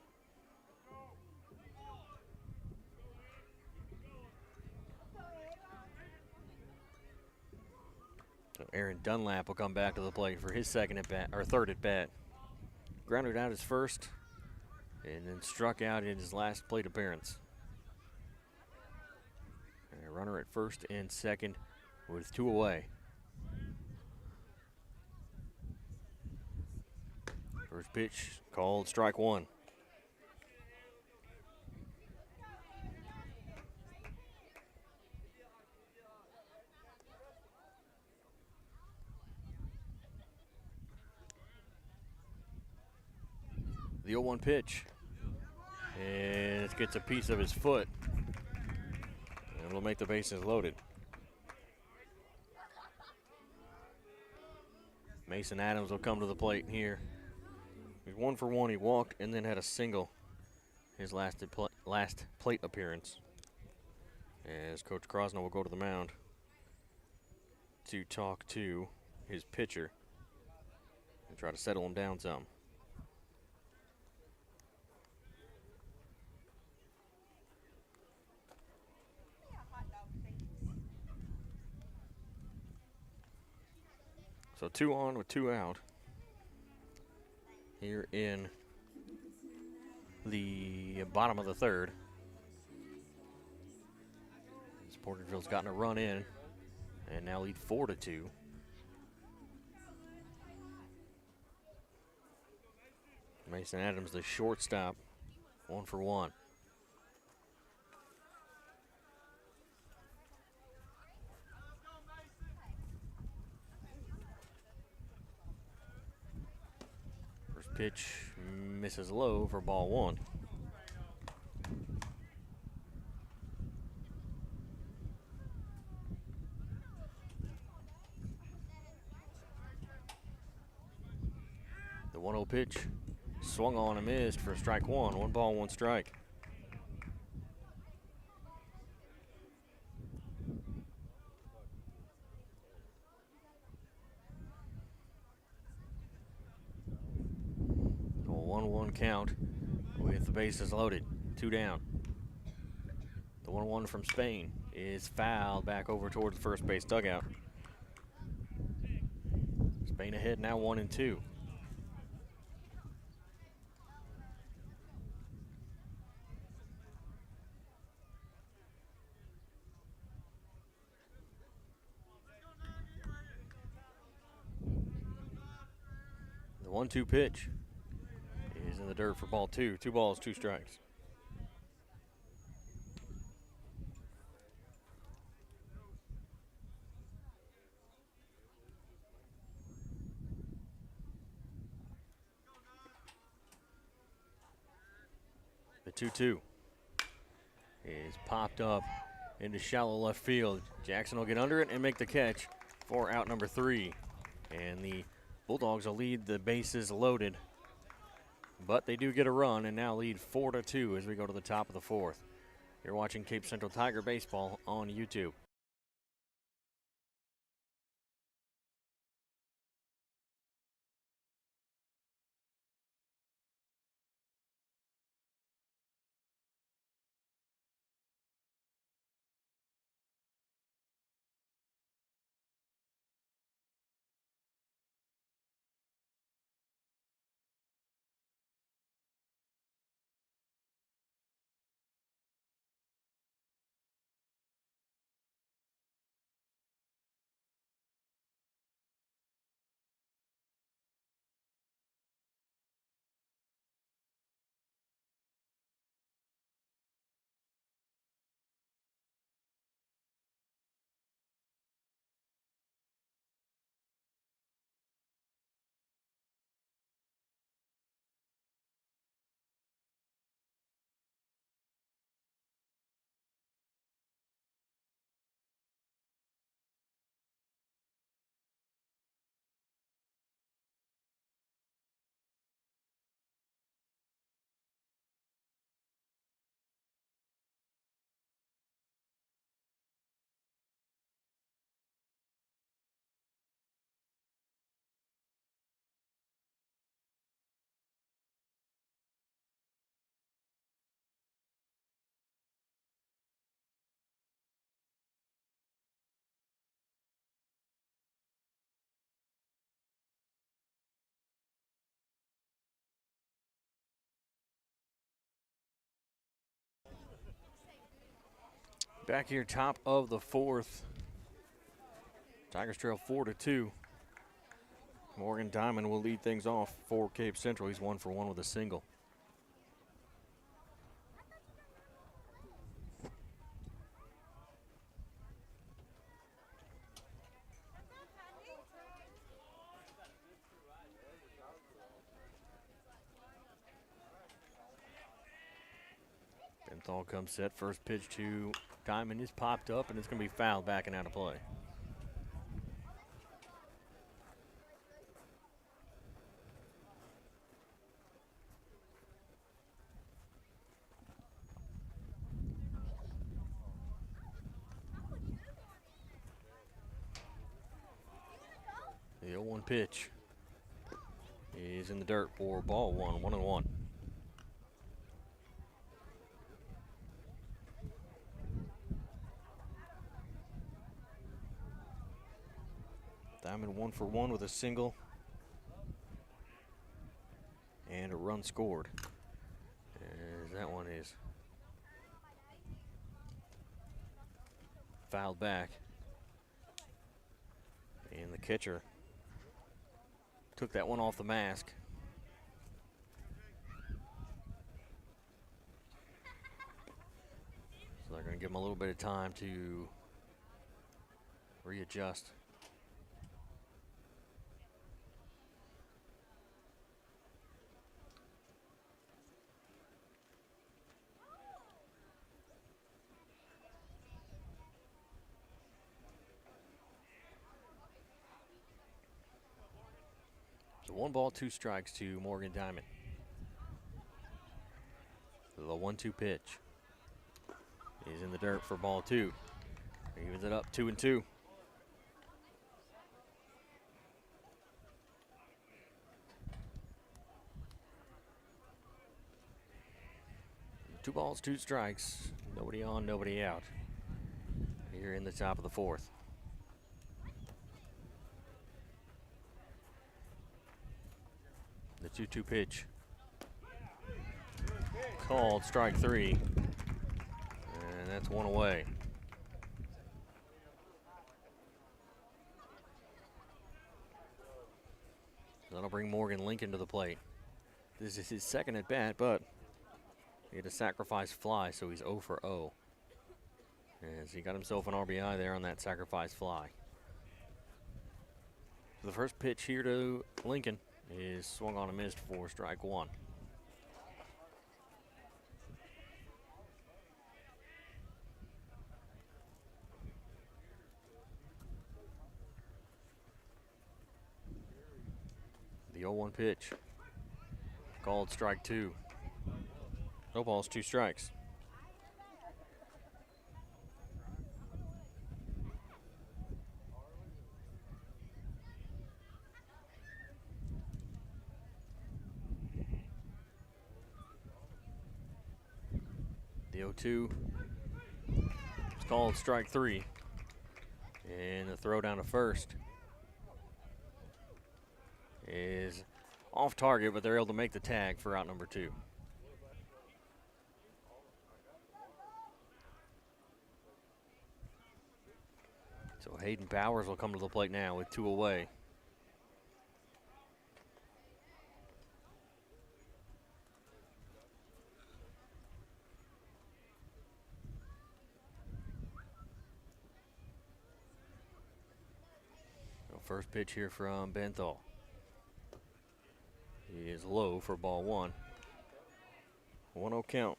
So Aaron Dunlap will come back to the plate for his second at bat, or third at bat. Grounded out his first, and then struck out in his last plate appearance. And a runner at first and second with 2 away. First pitch called strike 1. The 0-1 pitch. And it gets a piece of his foot. And it'll make the bases loaded. Mason Adams will come to the plate here. He's 1 for 1. He walked and then had a single his last plate appearance. As Coach Krosno will go to the mound to talk to his pitcher and try to settle him down some. So 2 on with 2 out here in the bottom of the third. Portageville's gotten a run in and now lead 4-2. Mason Adams, the shortstop, 1 for 1. First pitch misses low for ball 1. The 1-0 pitch swung on and missed for strike 1. 1 ball, 1 strike. A 1-1 count with the bases loaded. 2 down. The 1-1 from Spain is fouled back over towards the first base dugout. Spain ahead now 1-2. The 1-2 pitch is in the dirt for ball 2. 2 balls, 2 strikes. The 2-2 is popped up into shallow left field. Jackson will get under it and make the catch for out number 3. And the Bulldogs will lead the bases loaded, but they do get a run and now lead 4-2 as we go to the top of the 4th. You're watching Cape Central Tiger Baseball on YouTube. Back here, top of the 4th. Tigers trail 4-2. Morgan Diamond will lead things off for Cape Central. He's 1 for 1 with a single. Benthal comes set. First pitch to Diamond is popped up, and it's going to be fouled back and out of play. The 0-1 pitch is in the dirt for ball one, 1-1. Diamond 1 for 1 with a single and a run scored. As that one is fouled back. And the catcher took that one off the mask. So they're going to give him a little bit of time to readjust. So 1 ball, 2 strikes to Morgan Diamond. The 1-2 pitch is in the dirt for ball 2. Evens it up 2-2. Two balls, 2 strikes. Nobody on, nobody out. Here in the top of the 4th. The 2-2 pitch. Called strike 3. And that's 1 away. That'll bring Morgan Lincoln to the plate. This is his second at bat, but he had a sacrifice fly, so he's 0 for 0. As he got himself an RBI there on that sacrifice fly. So the first pitch here to Lincoln is swung on and missed for strike 1. The 0-1 pitch. Called strike 2. No balls, 2 strikes. The 0-2. It's called strike 3. And the throw down to first is off target, but they're able to make the tag for out number 2. So Hayden Powers will come to the plate now with 2 away. So first pitch here from Benthal. He is low for ball 1. 1-0 count.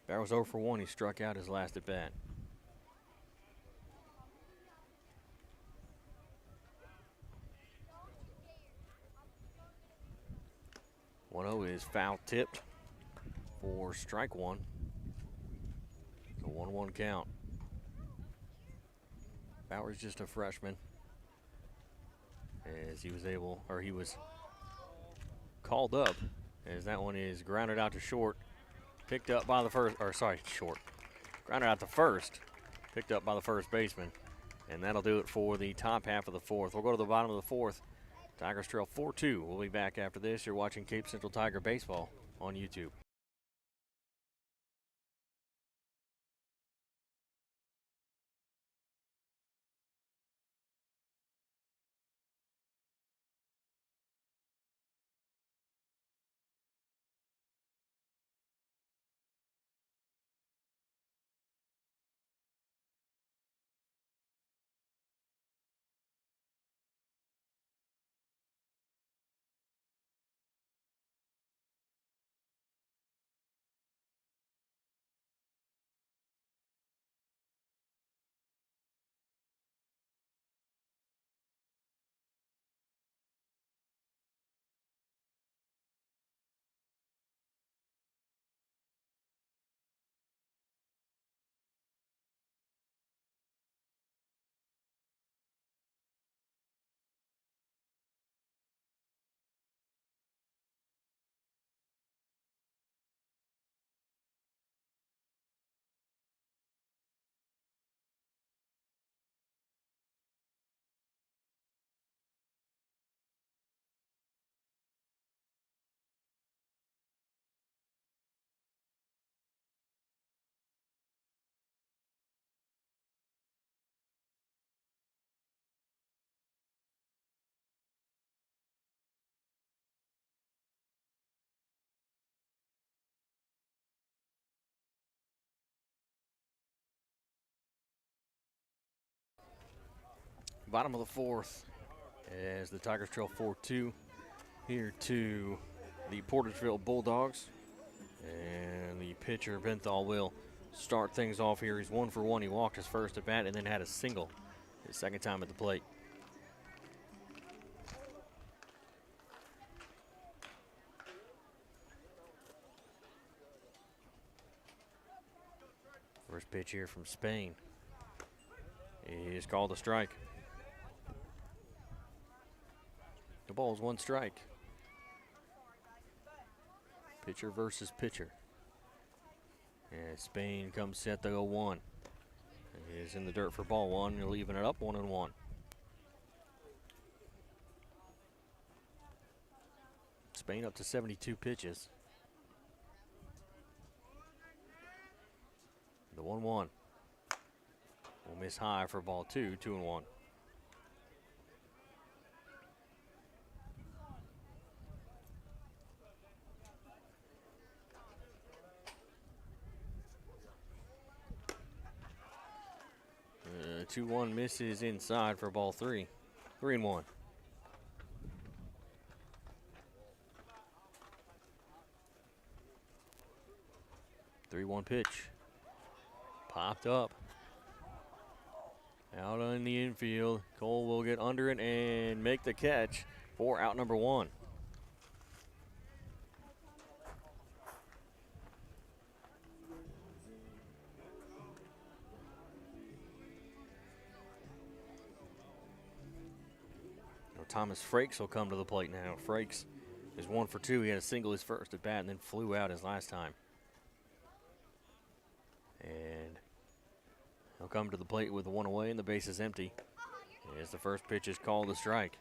Barrow's 0 for 1. He struck out his last at bat. Is foul tipped for strike 1. So 1-1 count. Bauer's just a freshman, as he was called up, as that one is grounded out to short, picked up by the grounded out to first, picked up by the first baseman, and that'll do it for the top half of the 4th. We'll go to the bottom of the 4th. Tigers trail 4-2. We'll be back after this. You're watching Cape Central Tiger Baseball on YouTube. bottom of the fourth, as the Tigers trail 4-2 here to the Portageville Bulldogs. And the pitcher, Benthal, will start things off here. He's 1 for 1. He walked his first at bat and then had a single his second time at the plate. First pitch here from Spain is called a strike. The ball's 1 strike. Pitcher versus pitcher. And Spain comes set to 0-1. He is in the dirt for ball 1. You're leaving it up 1-1. Spain up to 72 pitches. The 1-1 will miss high for ball 2, 2-1. The 2-1 misses inside for ball 3, 3-1. Three-one pitch. Popped up. Out on the infield. Cole will get under it and make the catch for out number 1. Thomas Frakes will come to the plate now. Frakes is 1 for 2. He had a single his first at bat and then flew out his last time. And he'll come to the plate with the 1 away and the base is empty. As the first pitch is called a strike.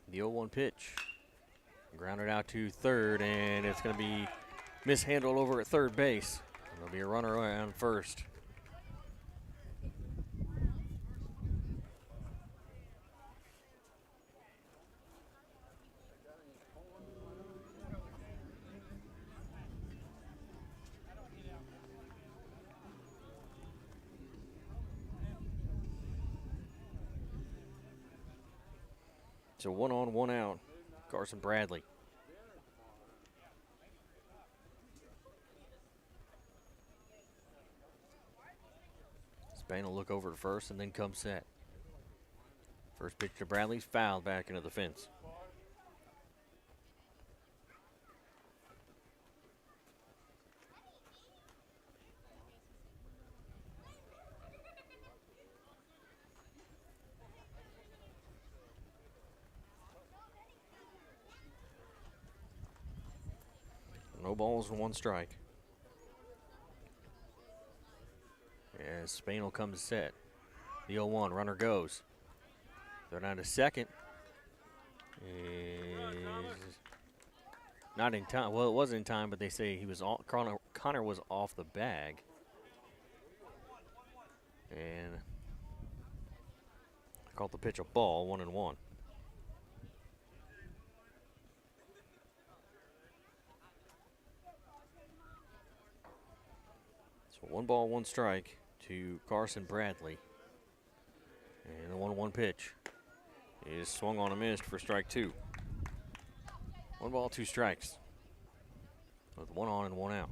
The 0-1 pitch. Grounded out to third, and it's going to be mishandled over at third base. There'll be a runner on first. So 1 on, 1 out. Carson Bradley. Spain will look over at first and then come set. First pitch to Bradley's fouled back into the fence. No balls and 1 strike. As Spain will come to set. The 0-1, runner goes. They're down to second. Is not in time. Well, it was in time, but they say he was Connor was off the bag. And I called the pitch a ball, 1-1. So 1 ball, 1 strike to Carson Bradley. And the 1-1 pitch is swung on and missed for strike 2. 1 ball, 2 strikes. With 1 on and 1 out.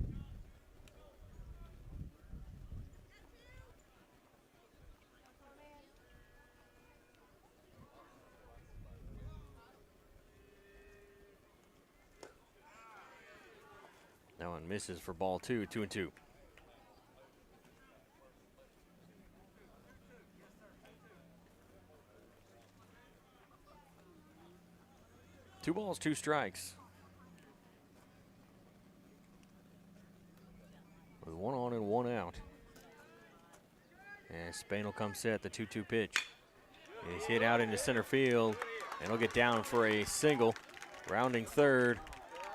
That one misses for ball 2, 2-2. Two balls, 2 strikes. With 1 on and 1 out. And Spain will come set. The 2-2 pitch is hit out into center field. And he'll get down for a single. Rounding third.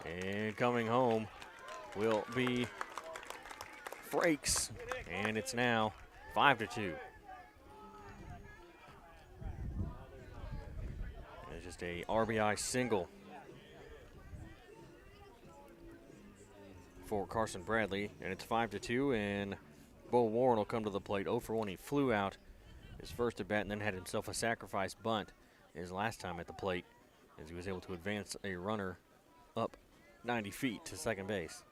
And coming home will be Frakes. And it's now 5-2. It's just a RBI single for Carson Bradley, and it's 5-2, and Bo Warren will come to the plate. 0 for 1. He flew out his first at bat and then had himself a sacrifice bunt his last time at the plate, as he was able to advance a runner up 90 feet to second base.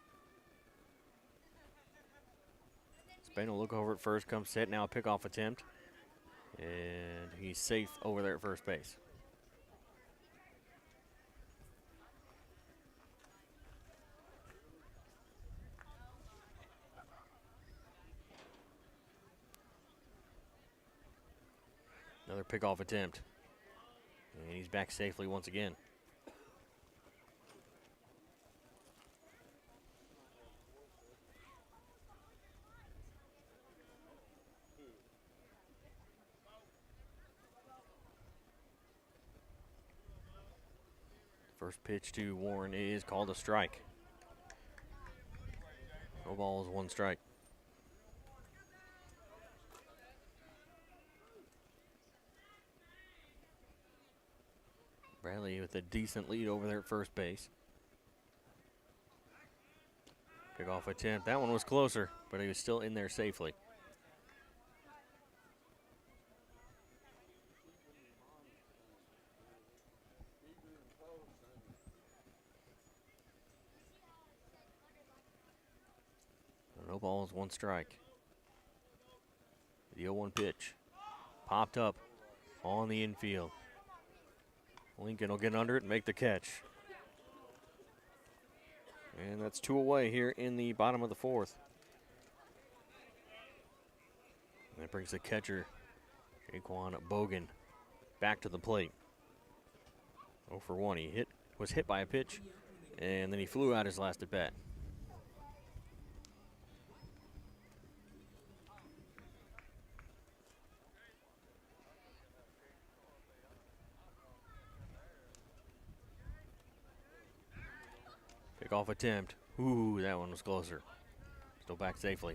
Spain will look over at first, comes set, now a pickoff attempt, and he's safe over there at first base. Another pickoff attempt, and he's back safely once again. First pitch to Warren is called a strike. No balls, 1 strike. Bradley with a decent lead over there at first base. Pickoff attempt. That one was closer, but he was still in there safely. No balls, 1 strike. The 0-1 pitch. Popped up on the infield. Lincoln will get under it and make the catch. And that's 2 away here in the bottom of the 4th. And that brings the catcher, Jaquan Bogan, back to the plate. 0 for 1. He was hit by a pitch, and then he flew out his last at bat. Pickoff attempt. Ooh, that one was closer. Still back safely.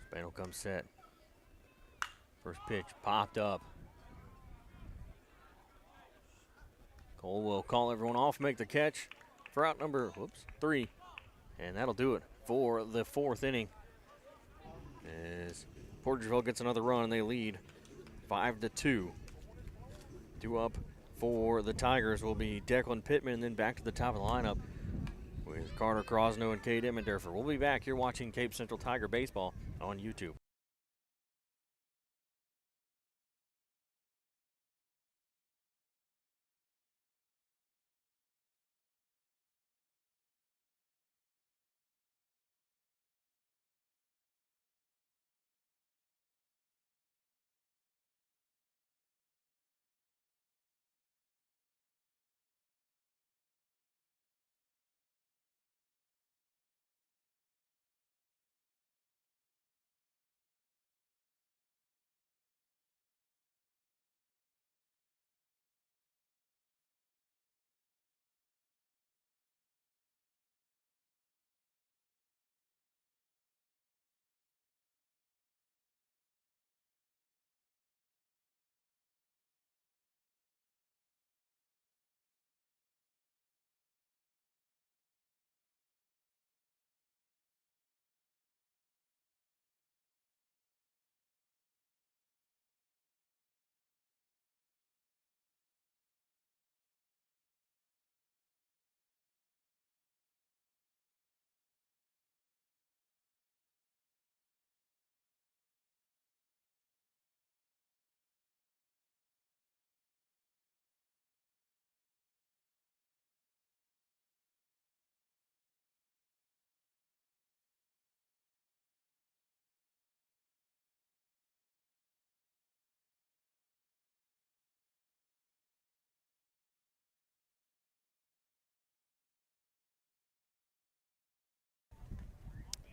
Spain will come set. First pitch popped up. Cole will call everyone off, make the catch for out number 3. And that'll do it for the 4th inning, as Portageville gets another run and they lead 5-2. 2 up for the Tigers will be Declan Pittman, and then back to the top of the lineup with Carter Crosno and Cade Emmendorfer. We'll be back here watching Cape Central Tiger Baseball on YouTube.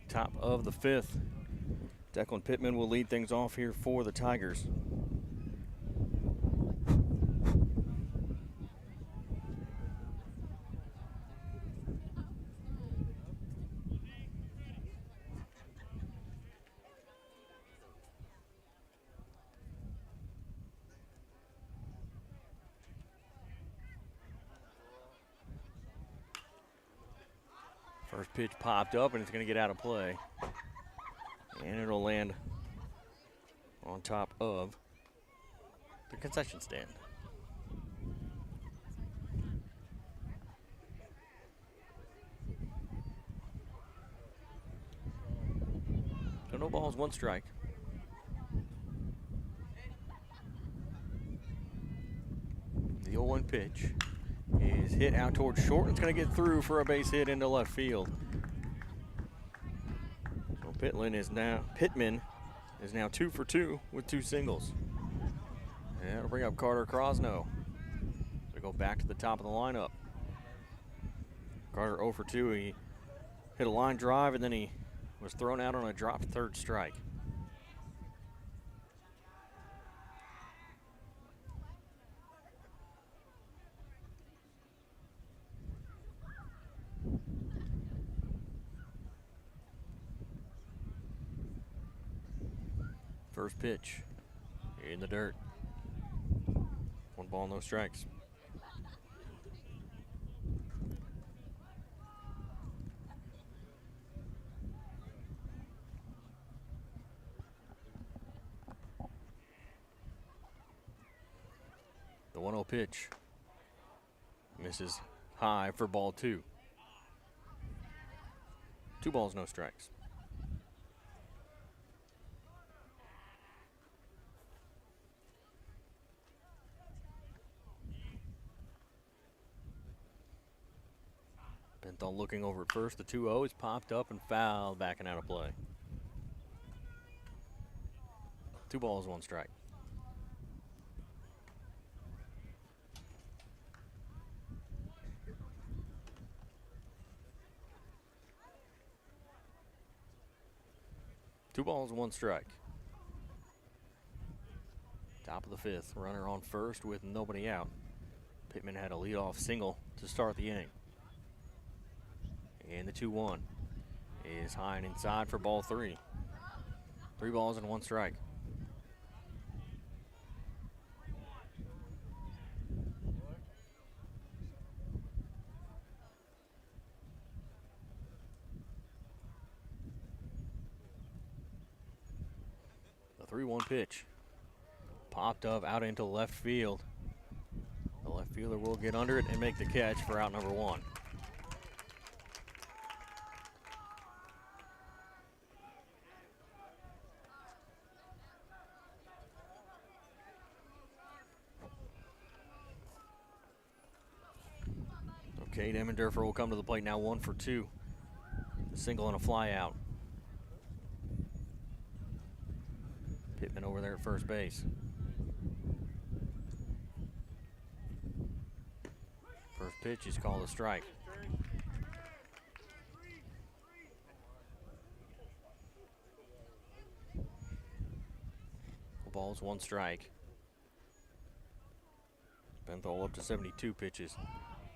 Top of the 5th. Declan Pittman will lead things off here for the Tigers. First pitch popped up, and it's going to get out of play. And it'll land on top of the concession stand. So no balls, one strike. The 0-1 pitch is hit out towards short. It's going to get through for a base hit into left field. So Pittman is now 2 for 2 with 2 singles. And that'll bring up Carter Crosno. So go back to the top of the lineup. Carter 0 for 2. He hit a line drive, and then he was thrown out on a dropped third strike. First pitch in the dirt. 1 ball, no strikes. The 1-0 pitch misses high for ball 2. 2 balls, no strikes. Benthal looking over at first. The 2-0 is popped up and fouled, backing out of play. 2 balls, 1 strike. Two balls, 1 strike. Top of the 5th, runner on first with nobody out. Pittman had a leadoff single to start the inning. And the 2-1 is high and inside for ball 3. 3 balls and 1 strike. The 3-1 pitch popped up out into left field. The left fielder will get under it and make the catch for out number 1. Cade Emmendorfer will come to the plate now, 1 for 2. A single and a fly out. Pittman over there at first base. First pitch is called a strike. Balls, 1 strike. Benthal up to 72 pitches.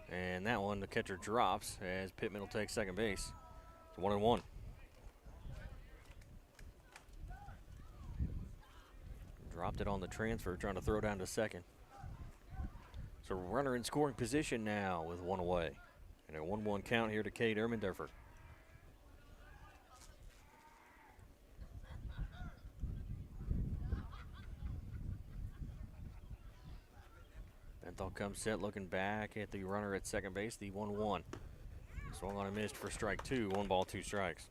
And that one, the catcher drops as Pittman will take second base. It's 1-1. Dropped it on the transfer, trying to throw down to second. So runner in scoring position now with 1 away. And a 1-1 count here to Cade Emmendorfer. Benthal comes set, looking back at the runner at second base, the 1-1. Swung on and missed for strike 2, 1 ball, 2 strikes.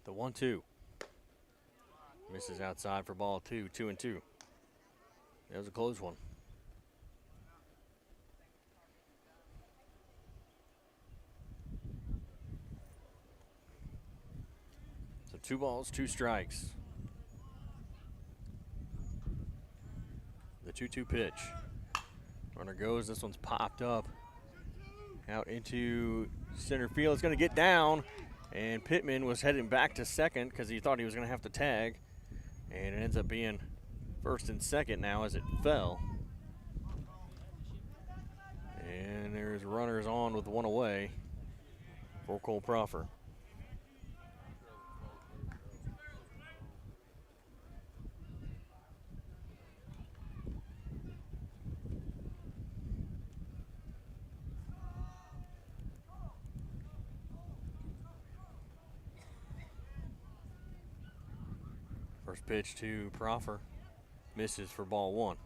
The 1-2. Misses outside for ball 2, 2-2. That was a close one. So 2 balls, 2 strikes. The 2-2 pitch. Runner goes. This one's popped up out into center field. It's going to get down, and Pittman was heading back to second because he thought he was going to have to tag, and it ends up being first and second now as it fell. And there's runners on with 1 away for Cole Proffer. First pitch to Proffer. Misses for ball one.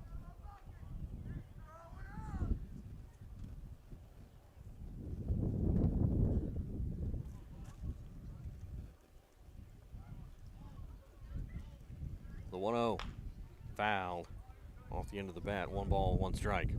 The 1-0. Fouled off the end of the bat. 1 ball, 1 strike.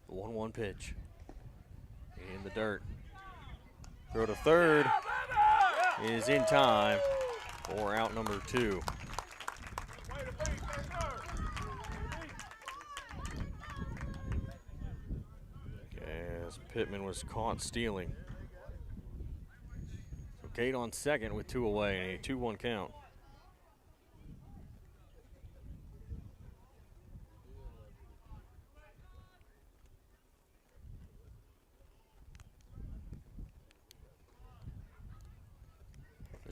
The 1-1 pitch. In the dirt. Throw to third is in time for out number 2. As Pittman was caught stealing. So Cade on second with 2 away and a 2-1 count.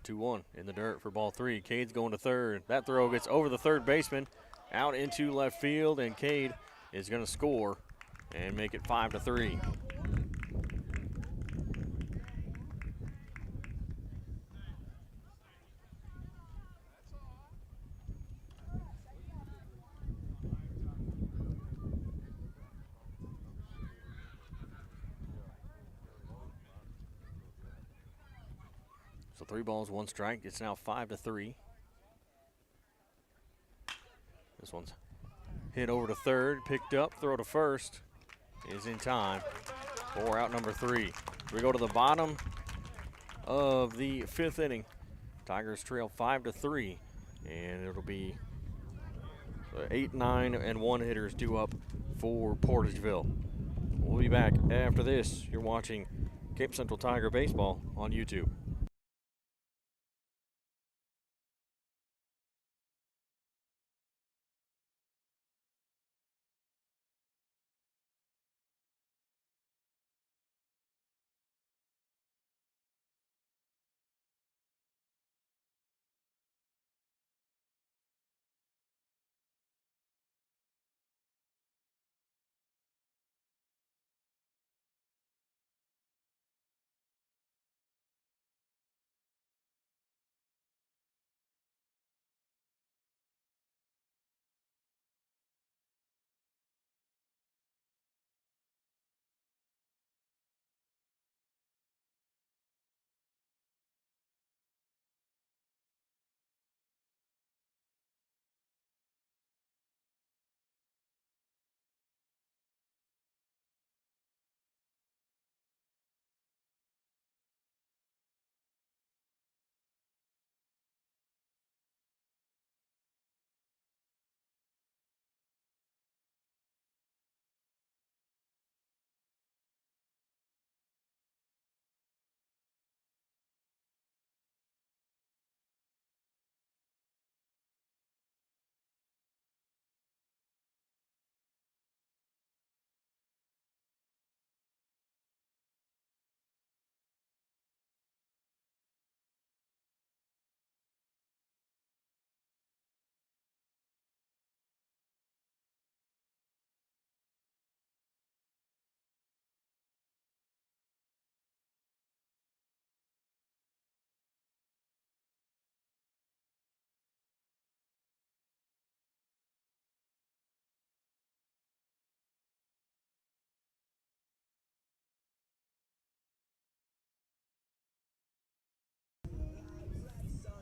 The 2-1 in the dirt for ball 3. Cade's going to third. That throw gets over the third baseman, out into left field, and Cade is going to score and make it 5-3. So 3 balls, 1 strike. It's now 5-3. This one's hit over to third, picked up, throw to first is in time for out number 3. We go to the bottom of the 5th inning. Tigers trail 5-3, and it'll be 8, 9, and 1 hitters due up for Portageville. We'll be back after this. You're watching Cape Central Tiger Baseball on YouTube.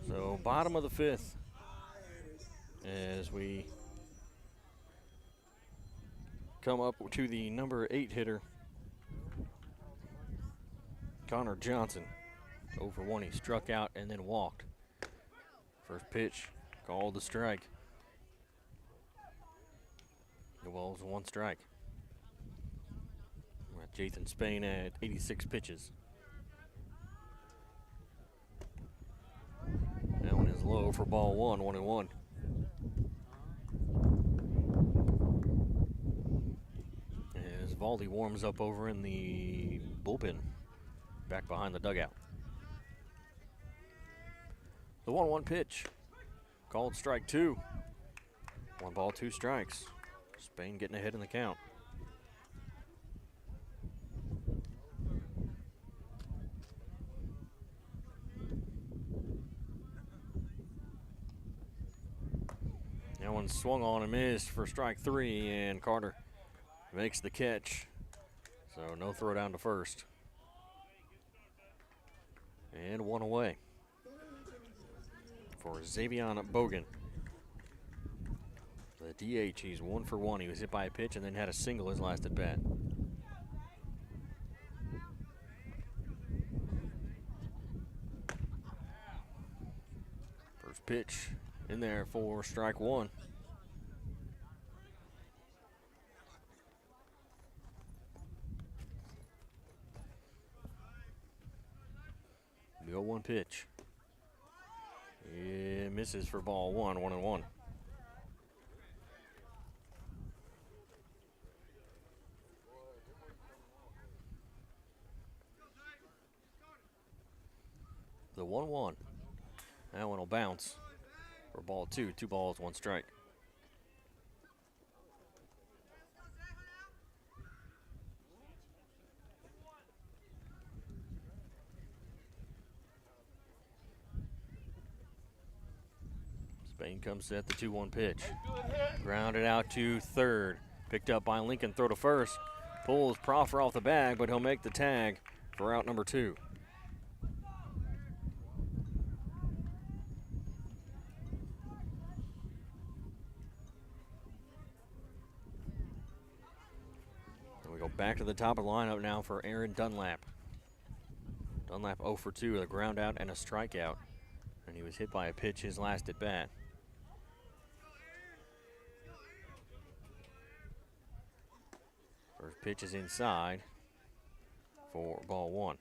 So bottom of the 5th as we come up to the number 8 hitter, Connor Johnson. 0 for 1. He struck out and then walked. First pitch called the strike. The ball's 1 strike. We're at Jathan Spain at 86 pitches. That one is low for ball 1, 1-1. As Valdi warms up over in the bullpen. back behind the dugout. The 1-1 pitch. Called strike 2. 1 ball, 2 strikes. Spain getting ahead in the count. That one swung on and missed for strike 3, and Carter makes the catch. So no throw down to first. And 1 away for Xavion Bogan. The DH, he's 1 for 1. He was hit by a pitch and then had a single his last at bat. First pitch in there for strike 1. The 0-1 pitch. It misses for ball 1, 1-1. The 1-1. That one will bounce for ball 2. 2 balls, 1 strike. Spain comes set the 2-1 pitch. Grounded out to third. Picked up by Lincoln, throw to first. Pulls Proffer off the bag, but he'll make the tag for out number 2. And we go back to the top of the lineup now for Aaron Dunlap. Dunlap 0 for 2, a ground out and a strikeout. And he was hit by a pitch his last at bat. First pitch is inside for ball 1.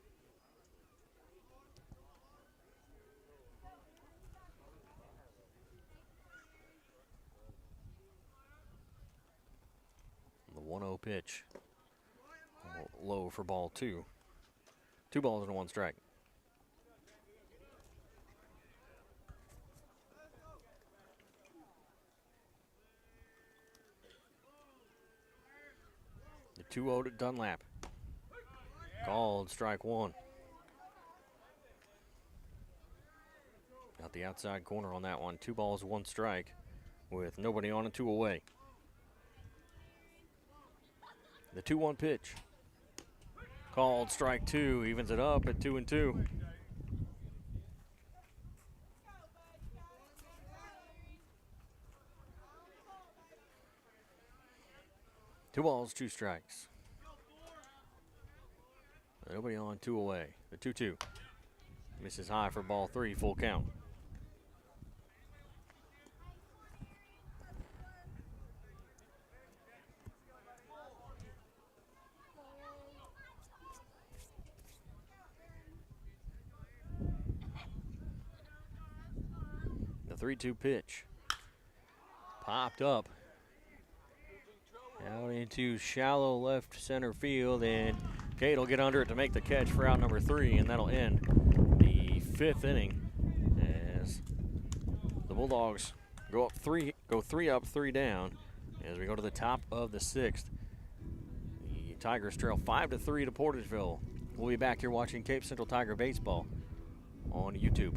The 1-0 pitch. Low for ball 2. 2 balls and 1 strike. The 2-0 to Dunlap. Called strike 1. Got the outside corner on that one. 2 balls, 1 strike with nobody on and 2 away. The 2-1 pitch. Called strike 2, evens it up at 2-2. Two balls, 2 strikes. Nobody on, 2 away. The 2-2. Misses high for ball 3, full count. The 3-2 pitch. Popped up. Out into shallow left center field, and Cade will get under it to make the catch for out number 3, and that'll end the 5th inning as the Bulldogs go 3 up, 3 down as we go to the top of the 6th. The Tigers trail 5-3 to Portageville. We'll be back here watching Cape Central Tiger baseball on YouTube.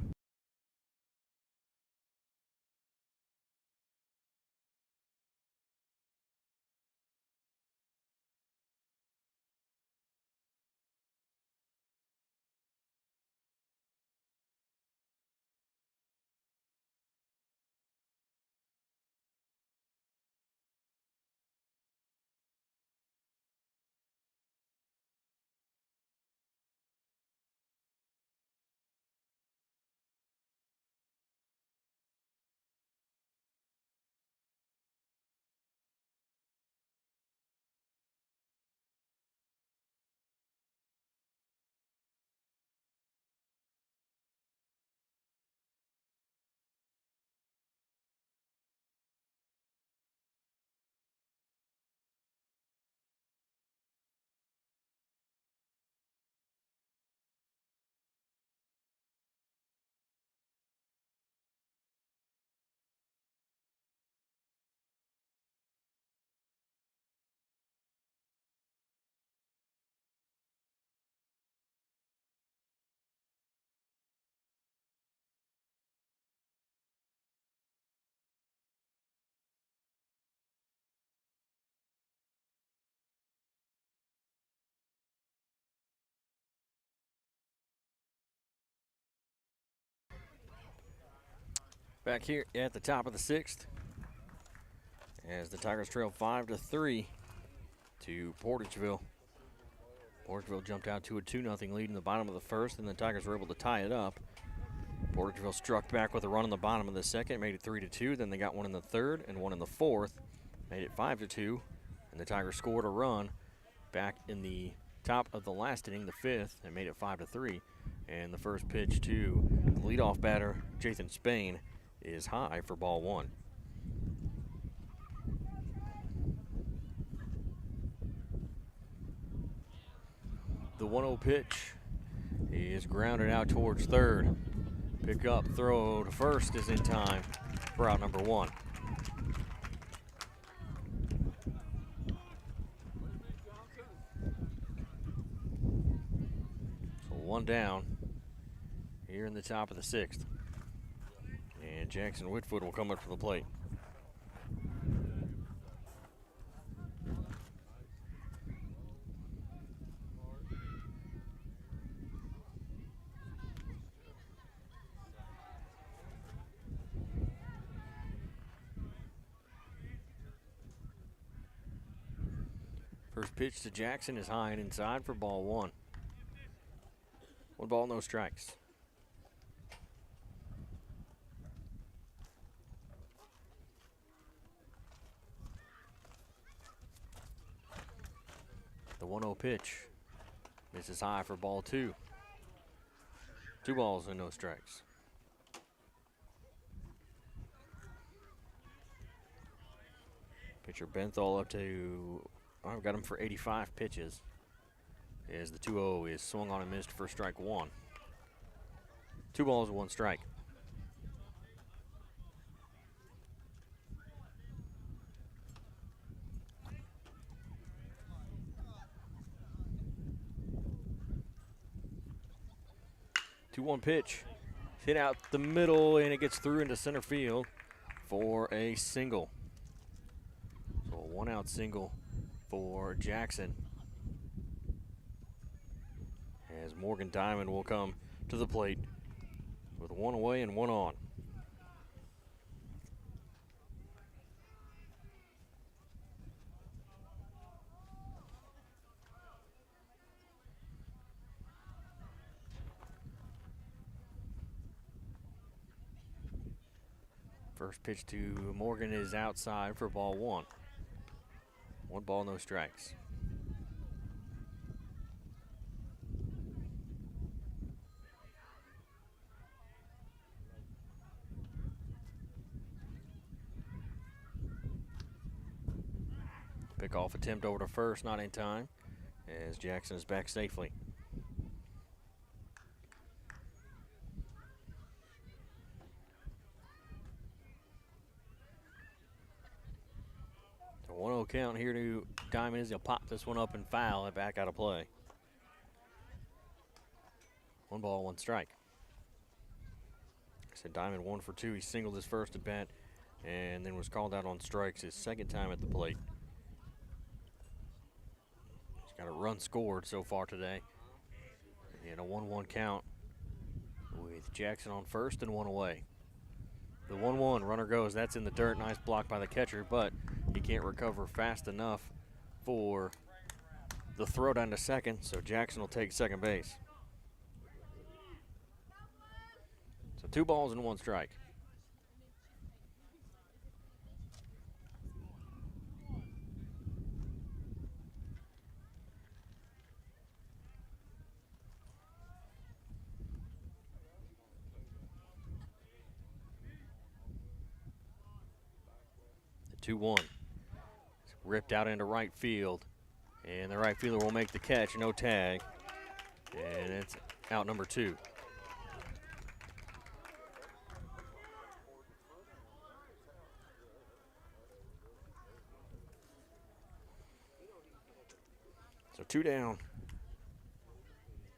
Back here at the top of the sixth, as the Tigers trail 5-3 to Portageville. Portageville jumped out to a 2-0 lead in the bottom of the first, and the Tigers were able to tie it up. Portageville struck back with a run in the bottom of the second, made it 3-2. Then they got one in the third and one in the fourth, made it 5-2. And the Tigers scored a run back in the top of the last inning, the fifth, and made it 5-3. And the first pitch to the leadoff batter, Jathan Spain, is high for ball one. The 1-0 pitch is grounded out towards third. Pick up, throw to first is in time for out number one. So one down here in the top of the sixth. And Jackson Whitfoot will come up to the plate. First pitch to Jackson is high and inside for ball one. 1 ball, no strikes. The 1-0 pitch. This is high for ball two. 2 balls and no strikes. Pitcher Benthal up to, I've got him for 85 pitches. As the 2-0 is swung on and missed for strike one. 2 balls and 1 strike. The 2-1 pitch. Hit out the middle and it gets through into center field for a single. So a 1-out single for Jackson. As Morgan Diamond will come to the plate with 1 away and 1 on. First pitch to Morgan is outside for ball one. 1 ball, no strikes. Pickoff attempt over to first, not in time, as Jackson is back safely. So 1-0 count here to Diamond as he'll pop this one up and foul it back out of play. 1 ball, 1 strike. I said Diamond 1 for 2. He singled his first at bat and then was called out on strikes his second time at the plate. Got a run scored so far today. And a 1-1 count with Jackson on first and 1 away. The 1-1 runner goes. That's in the dirt. Nice block by the catcher, but he can't recover fast enough for the throw down to second, so Jackson will take second base. So 2 balls and 1 strike. The 2-1. It's ripped out into right field. And the right fielder will make the catch, no tag. And it's out number 2. So 2 down.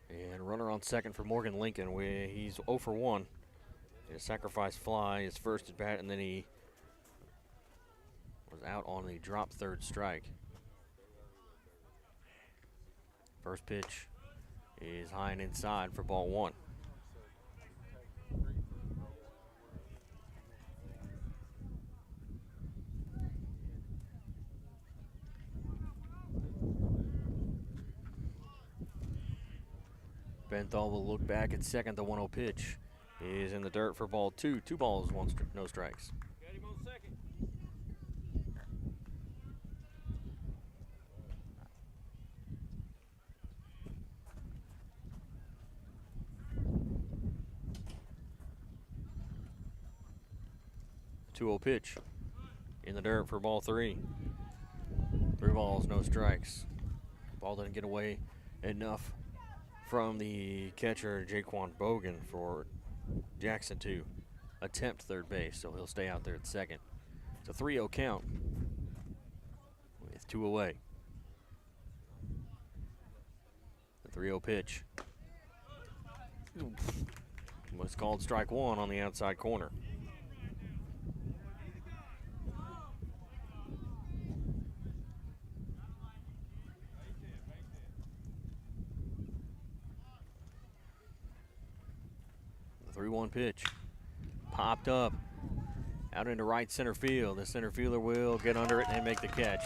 And runner on second for Morgan Lincoln. He's 0 for 1. A sacrifice fly, his first at bat, and then he was out on the drop third strike. First pitch is high and inside for ball 1. Benthal will look back at second. The 1-0 pitch is in the dirt for ball 2. 2 balls, no strikes. Got him on second. The 2-0 pitch in the dirt for ball 3. 3 balls, no strikes. Ball didn't get away enough from the catcher, Jaquan Bogan, for Jackson to attempt third base, so he'll stay out there at second. It's a 3-0 count with 2 away. The 3-0 pitch was called strike 1 on the outside corner. The 3-1 pitch popped up out into right center field. The center fielder will get under it and make the catch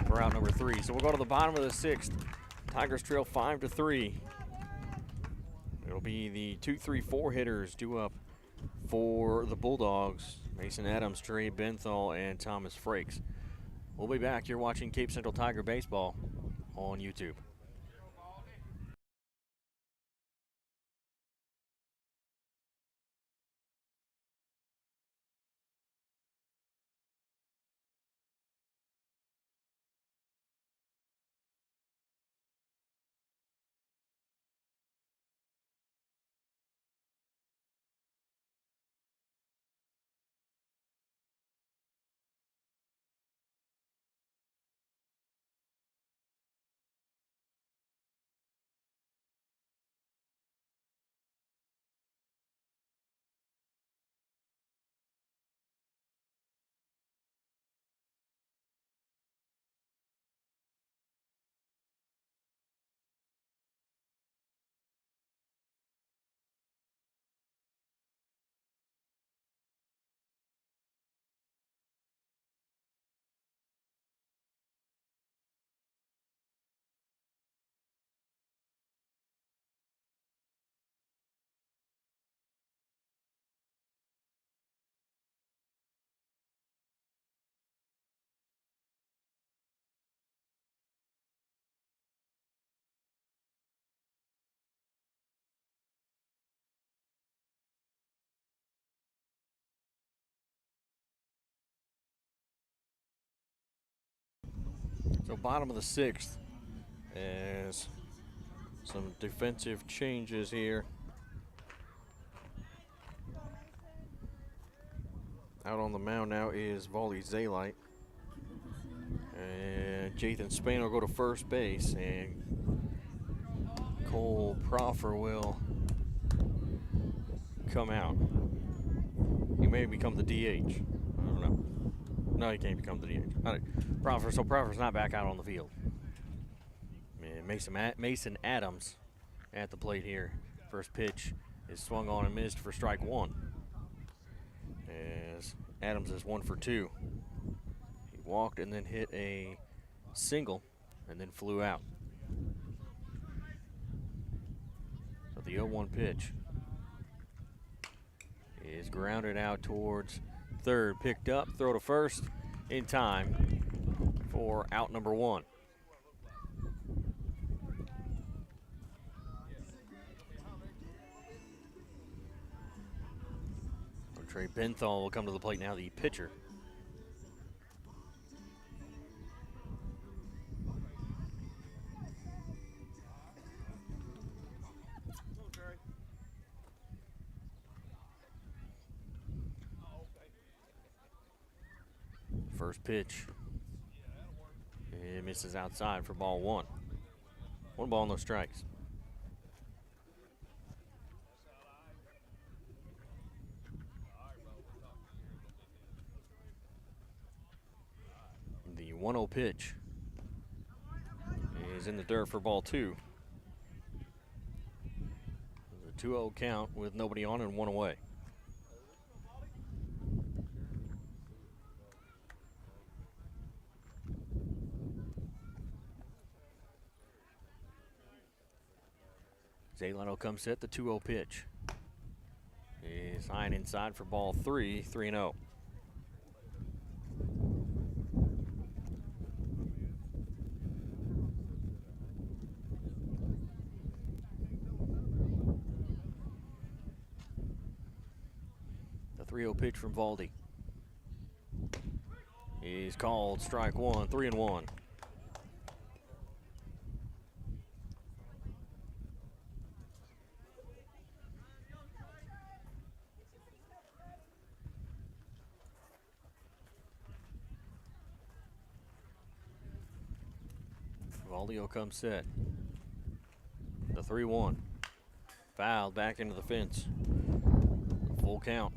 for out number 3. So we'll go to the bottom of the 6th. Tigers trail 5-3. It'll be the 2, 3, 4 hitters due up for the Bulldogs. Mason Adams, Trey Benthal, and Thomas Frakes. We'll be back. You're watching Cape Central Tiger Baseball on YouTube. So bottom of the 6th, as some defensive changes here. Out on the mound now is Volley Zaylight. And Jathan Spain will go to first base, and Cole Proffer will come out. He may become the DH. I don't know. No, he can't become the DH. So Proffer's not back out on the field. And Mason Adams at the plate here. First pitch is swung on and missed for strike 1. As Adams is 1 for 2. He walked and then hit a single and then flew out. So the 0-1 pitch is grounded out towards third. Picked up, throw to first in time for out number 1. Trey Benthal will come to the plate now, the pitcher. First pitch. It misses outside for ball 1. 1 ball, no strikes. The 1-0 pitch is in the dirt for ball 2. The 2-0 count with nobody on and 1 away. Zaylon will come set the 2-0 pitch. He's high and inside for ball 3, 3-0. The 3-0 pitch from Valdi. He's called strike 1, 3-1. Valdi will come set. The 3-1. Fouled back into the fence. Full count.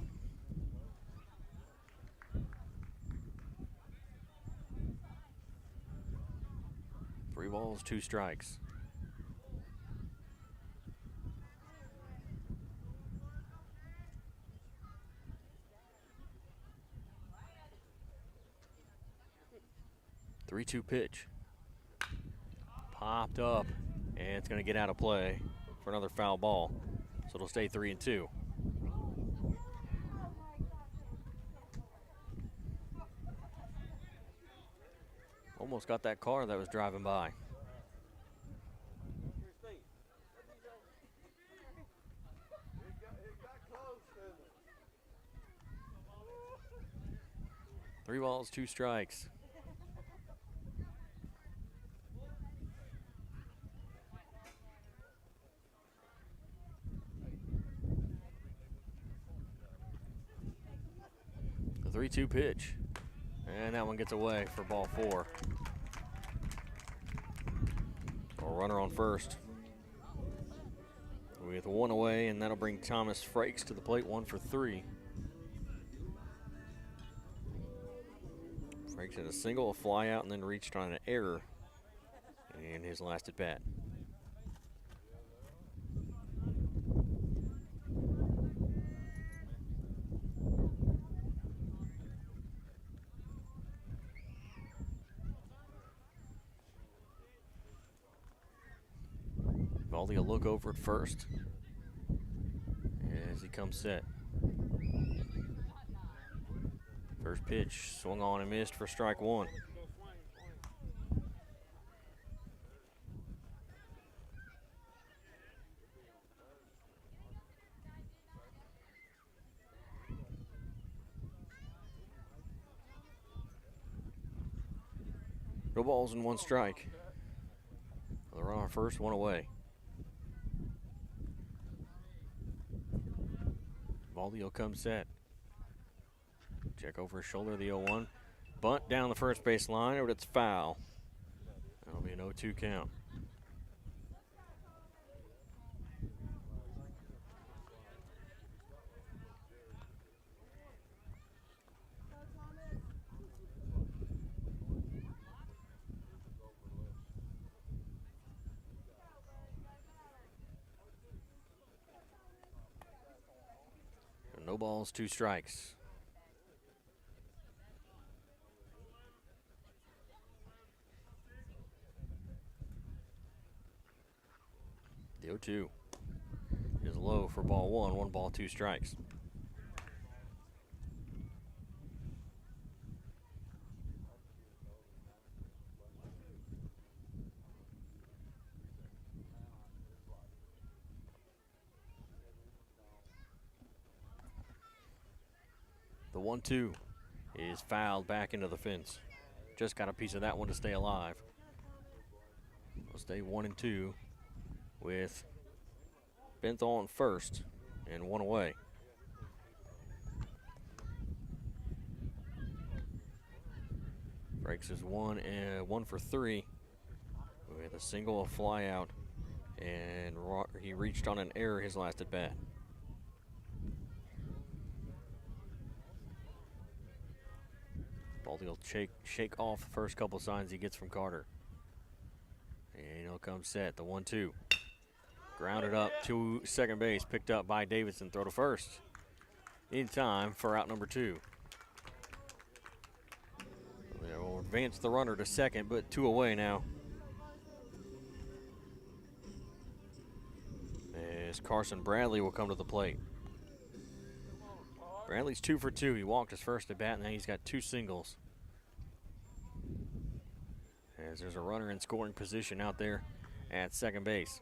3 balls, 2 strikes. The 3-2 pitch. Popped up, and it's going to get out of play for another foul ball. So it'll stay 3-2. Almost got that car that was driving by. Three balls, 2 strikes. The 3-2 pitch. And that one gets away for ball 4. A runner on first. With 1 away, and that'll bring Thomas Frakes to the plate, 1 for 3. Frakes had a single, a fly out, and then reached on an error in his last at bat. Valdi will look over at first as he comes set. First pitch swung on and missed for strike 1. No balls and 1 strike. The runner on first, 1 away. Valdi will come set. Check over his shoulder, the 0-1. Bunt down the first base line, but it's foul. That'll be an 0-2 count. No balls, 2 strikes. The 0-2 is low for ball 1. 1 ball, 2 strikes. The 1-2 is fouled back into the fence. Just got a piece of that one to stay alive. We'll stay 1-2 with Benthal on first and 1 away. Breaks is 1 for 3 with a single, a fly out, and he reached on an error his last at bat. Baldy will shake off the first couple signs he gets from Carter. And he'll come set, the 1-2. Grounded up to second base, picked up by Davidson, throw to first. In time for out number 2. They will advance the runner to second, but 2 away now. as Carson Bradley will come to the plate. Bradley's 2 for 2. He walked his first at bat, and now he's got 2 singles. As there's a runner in scoring position out there at second base.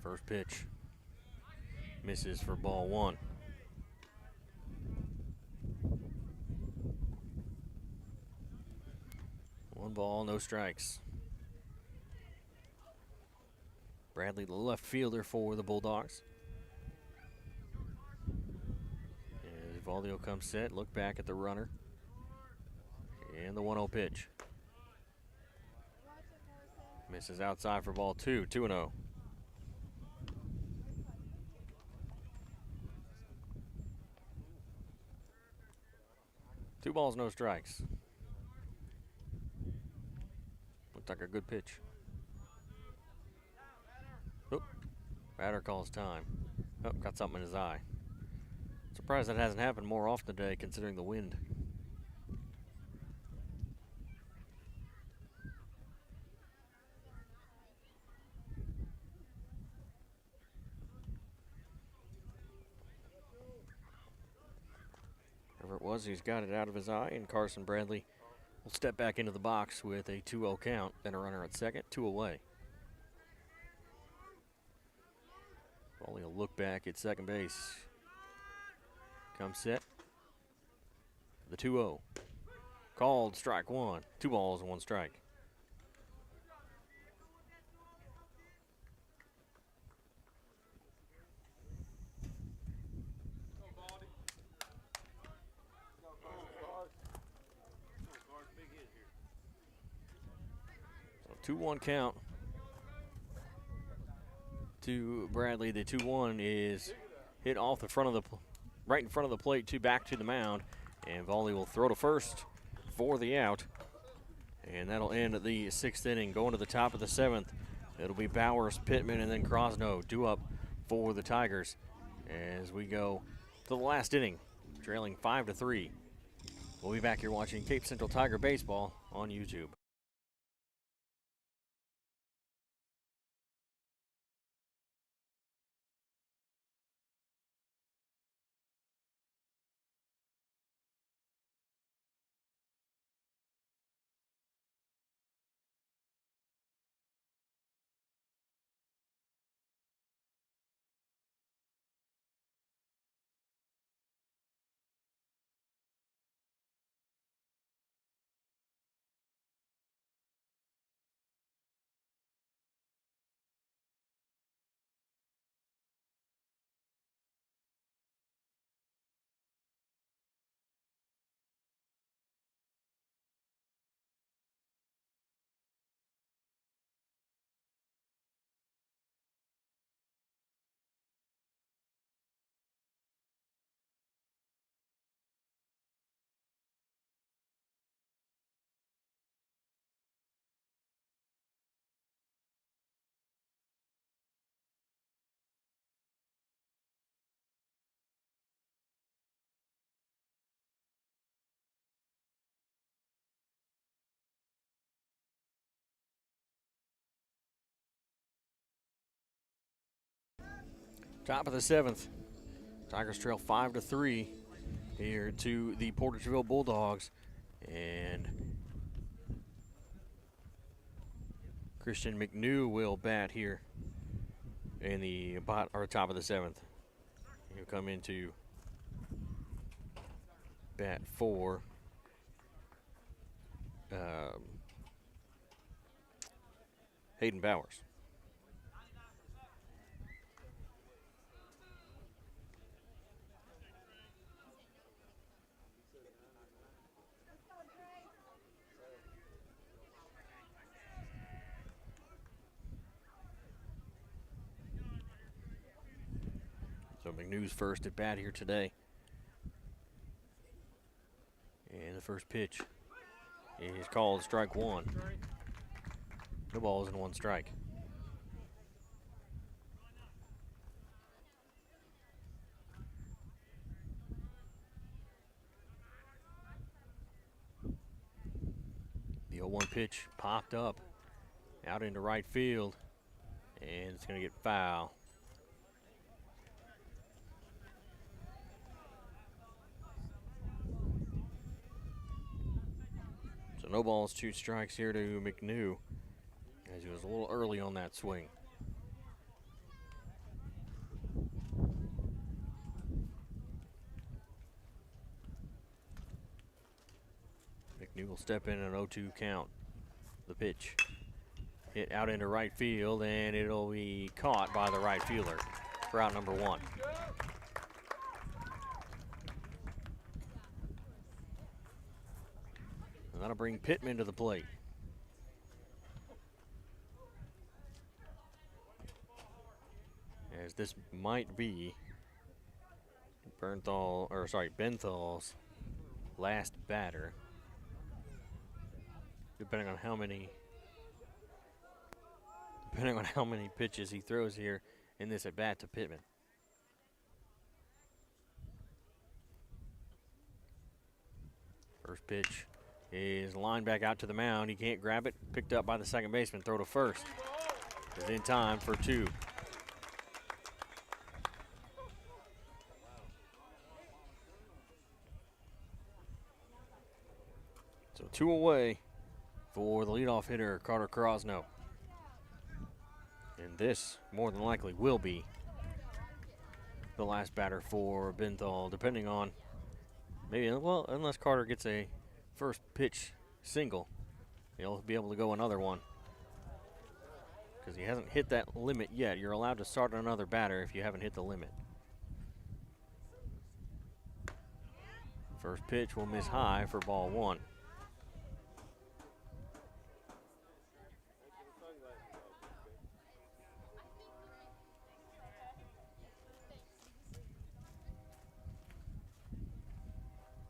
First pitch misses for ball 1. One ball, no strikes. Bradley, the left fielder for the Bulldogs. As Valdio comes set, look back at the runner. And the 1-0 pitch. Misses outside for ball 2, 2-0. Two balls, no strikes. Looked like a good pitch. Oop. Batter calls time. Oh, got something in his eye. Surprised that hasn't happened more often today considering the wind. Whatever it was, he's got it out of his eye, and Carson Bradley will step back into the box with a 2-0 count, then a runner at second, 2 away. Only a look back at second base. Comes set. The 2-0. Called strike 1. 2 balls and 1 strike. So 2-1 count to Bradley. The 2-1 is hit off the front of the, right in front of the plate, back to the mound, and Volley will throw to first for the out, and that'll end the 6th inning. Going to the top of the 7th, it'll be Bowers, Pittman, and then Crosno due up for the Tigers as we go to the last inning, trailing 5-3. We'll be back here watching Cape Central Tiger baseball on YouTube. Top of the 7th. Tigers trail 5-3 here to the Portageville Bulldogs. And Christian McNew will bat here in the top of the 7th. He'll come into bat for Hayden Bowers. So McNew's first at bat here today. And the first pitch is called strike 1. No balls and 1 strike. 0-1 pitch popped up out into right field, and it's going to get foul. So no balls, 2 strikes here to McNew, as he was a little early on that swing. McNew will step in an 0-2 count. The pitch hit out into right field, and it'll be caught by the right fielder for out number 1. And that'll bring Pittman to the plate. As this might be Benthal's last batter, depending on how many pitches he throws here in this at bat to Pittman. First pitch is lined back out to the mound. He can't grab it. Picked up by the second baseman. Throw to first. Is in time for 2. So 2 away for the leadoff hitter, Carter Krosno. And this, more than likely, will be the last batter for Benthal, depending on maybe, well, unless Carter gets a first pitch single, he'll be able to go another one. Because he hasn't hit that limit yet. You're allowed to start another batter if you haven't hit the limit. First pitch will miss high for ball 1.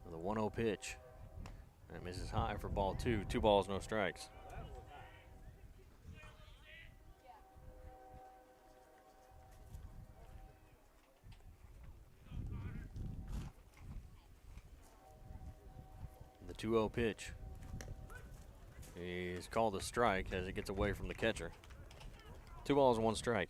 The 1-0 pitch. That misses high for ball 2. 2 balls, no strikes. The 2-0 pitch is called a strike as it gets away from the catcher. 2 balls, 1 strike.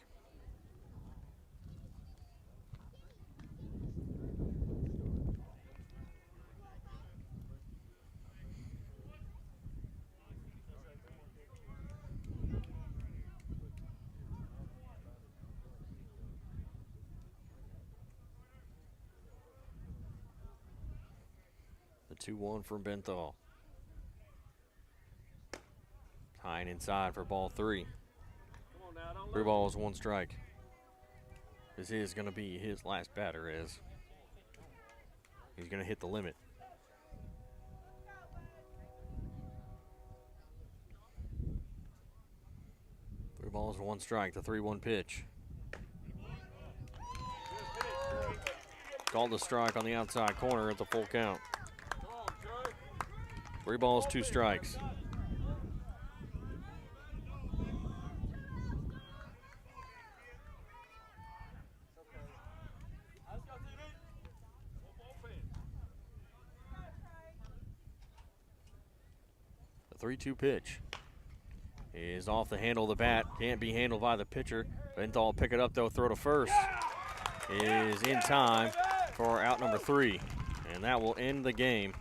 The 2-1 from Benthal. High and inside for ball 3. 3 balls, 1 strike. This is going to be his last batter as he's going to hit the limit. Three balls, 1 strike. The 3-1 pitch. Called a strike on the outside corner at the full count. 3 balls, 2 strikes. The 3-2 pitch is off the handle of the bat. Can't be handled by the pitcher. Benthal will pick it up, though. Throw to first is in time for out number 3. And that will end the game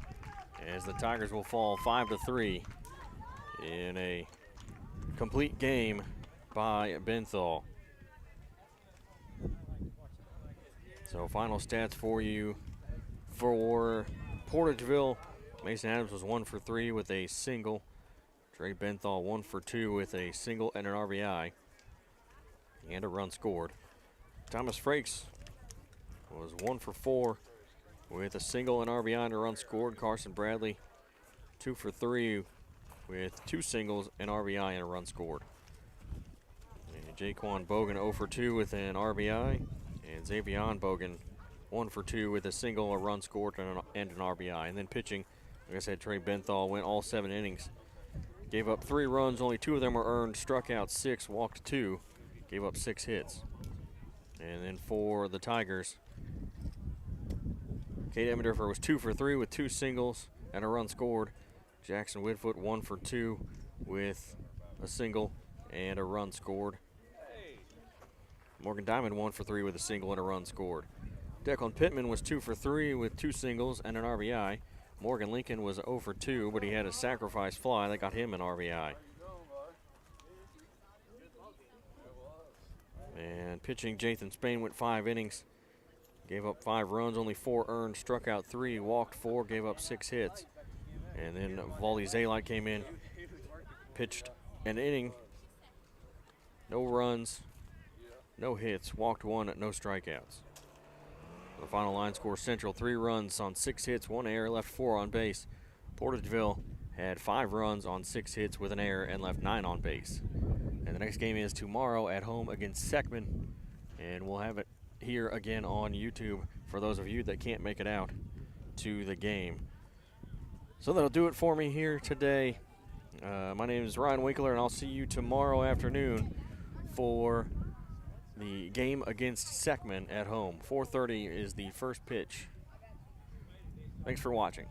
as the Tigers will fall 5-3 in a complete game by Benthal. So final stats for you for Portageville. Mason Adams was 1 for 3 with a single. Trey Benthal 1 for 2 with a single and an RBI and a run scored. Thomas Frakes was 1 for 4 with a single and RBI and a run scored. Carson Bradley 2 for 3 with 2 singles, an RBI, and a run scored. And Jaquan Bogan 0 for 2 with an RBI. And Xavion Bogan 1 for 2 with a single, a run scored, and an RBI. And then pitching, like I said, Trey Benthal went all 7 innings. Gave up 3 runs, only 2 of them were earned, struck out 6, walked 2, gave up 6 hits. And then for the Tigers, Cade Emmendorfer was 2 for 3 with 2 singles and a run scored. Jackson Whitfoot 1 for 2 with a single and a run scored. Morgan Diamond 1 for 3 with a single and a run scored. Declan Pittman was 2 for 3 with 2 singles and an RBI. Morgan Lincoln was 0 for 2, but he had a sacrifice fly that got him an RBI. And pitching, Jathan Spain went 5 innings. Gave up 5 runs, only 4 earned, struck out 3, walked 4, gave up 6 hits. And then Wally Zaylight came in, pitched an inning, no runs, no hits, walked 1, no strikeouts. The final line score, Central 3 runs on 6 hits, 1 error, left 4 on base. Portageville had 5 runs on 6 hits with an error and left 9 on base. And the next game is tomorrow at home against Seckman, and we'll have it here again on YouTube for those of you that can't make it out to the game. So that'll do it for me here today. My name is Ryan Winkler, and I'll see you tomorrow afternoon for the game against Seckman at home. 4:30 is the first pitch. Thanks for watching.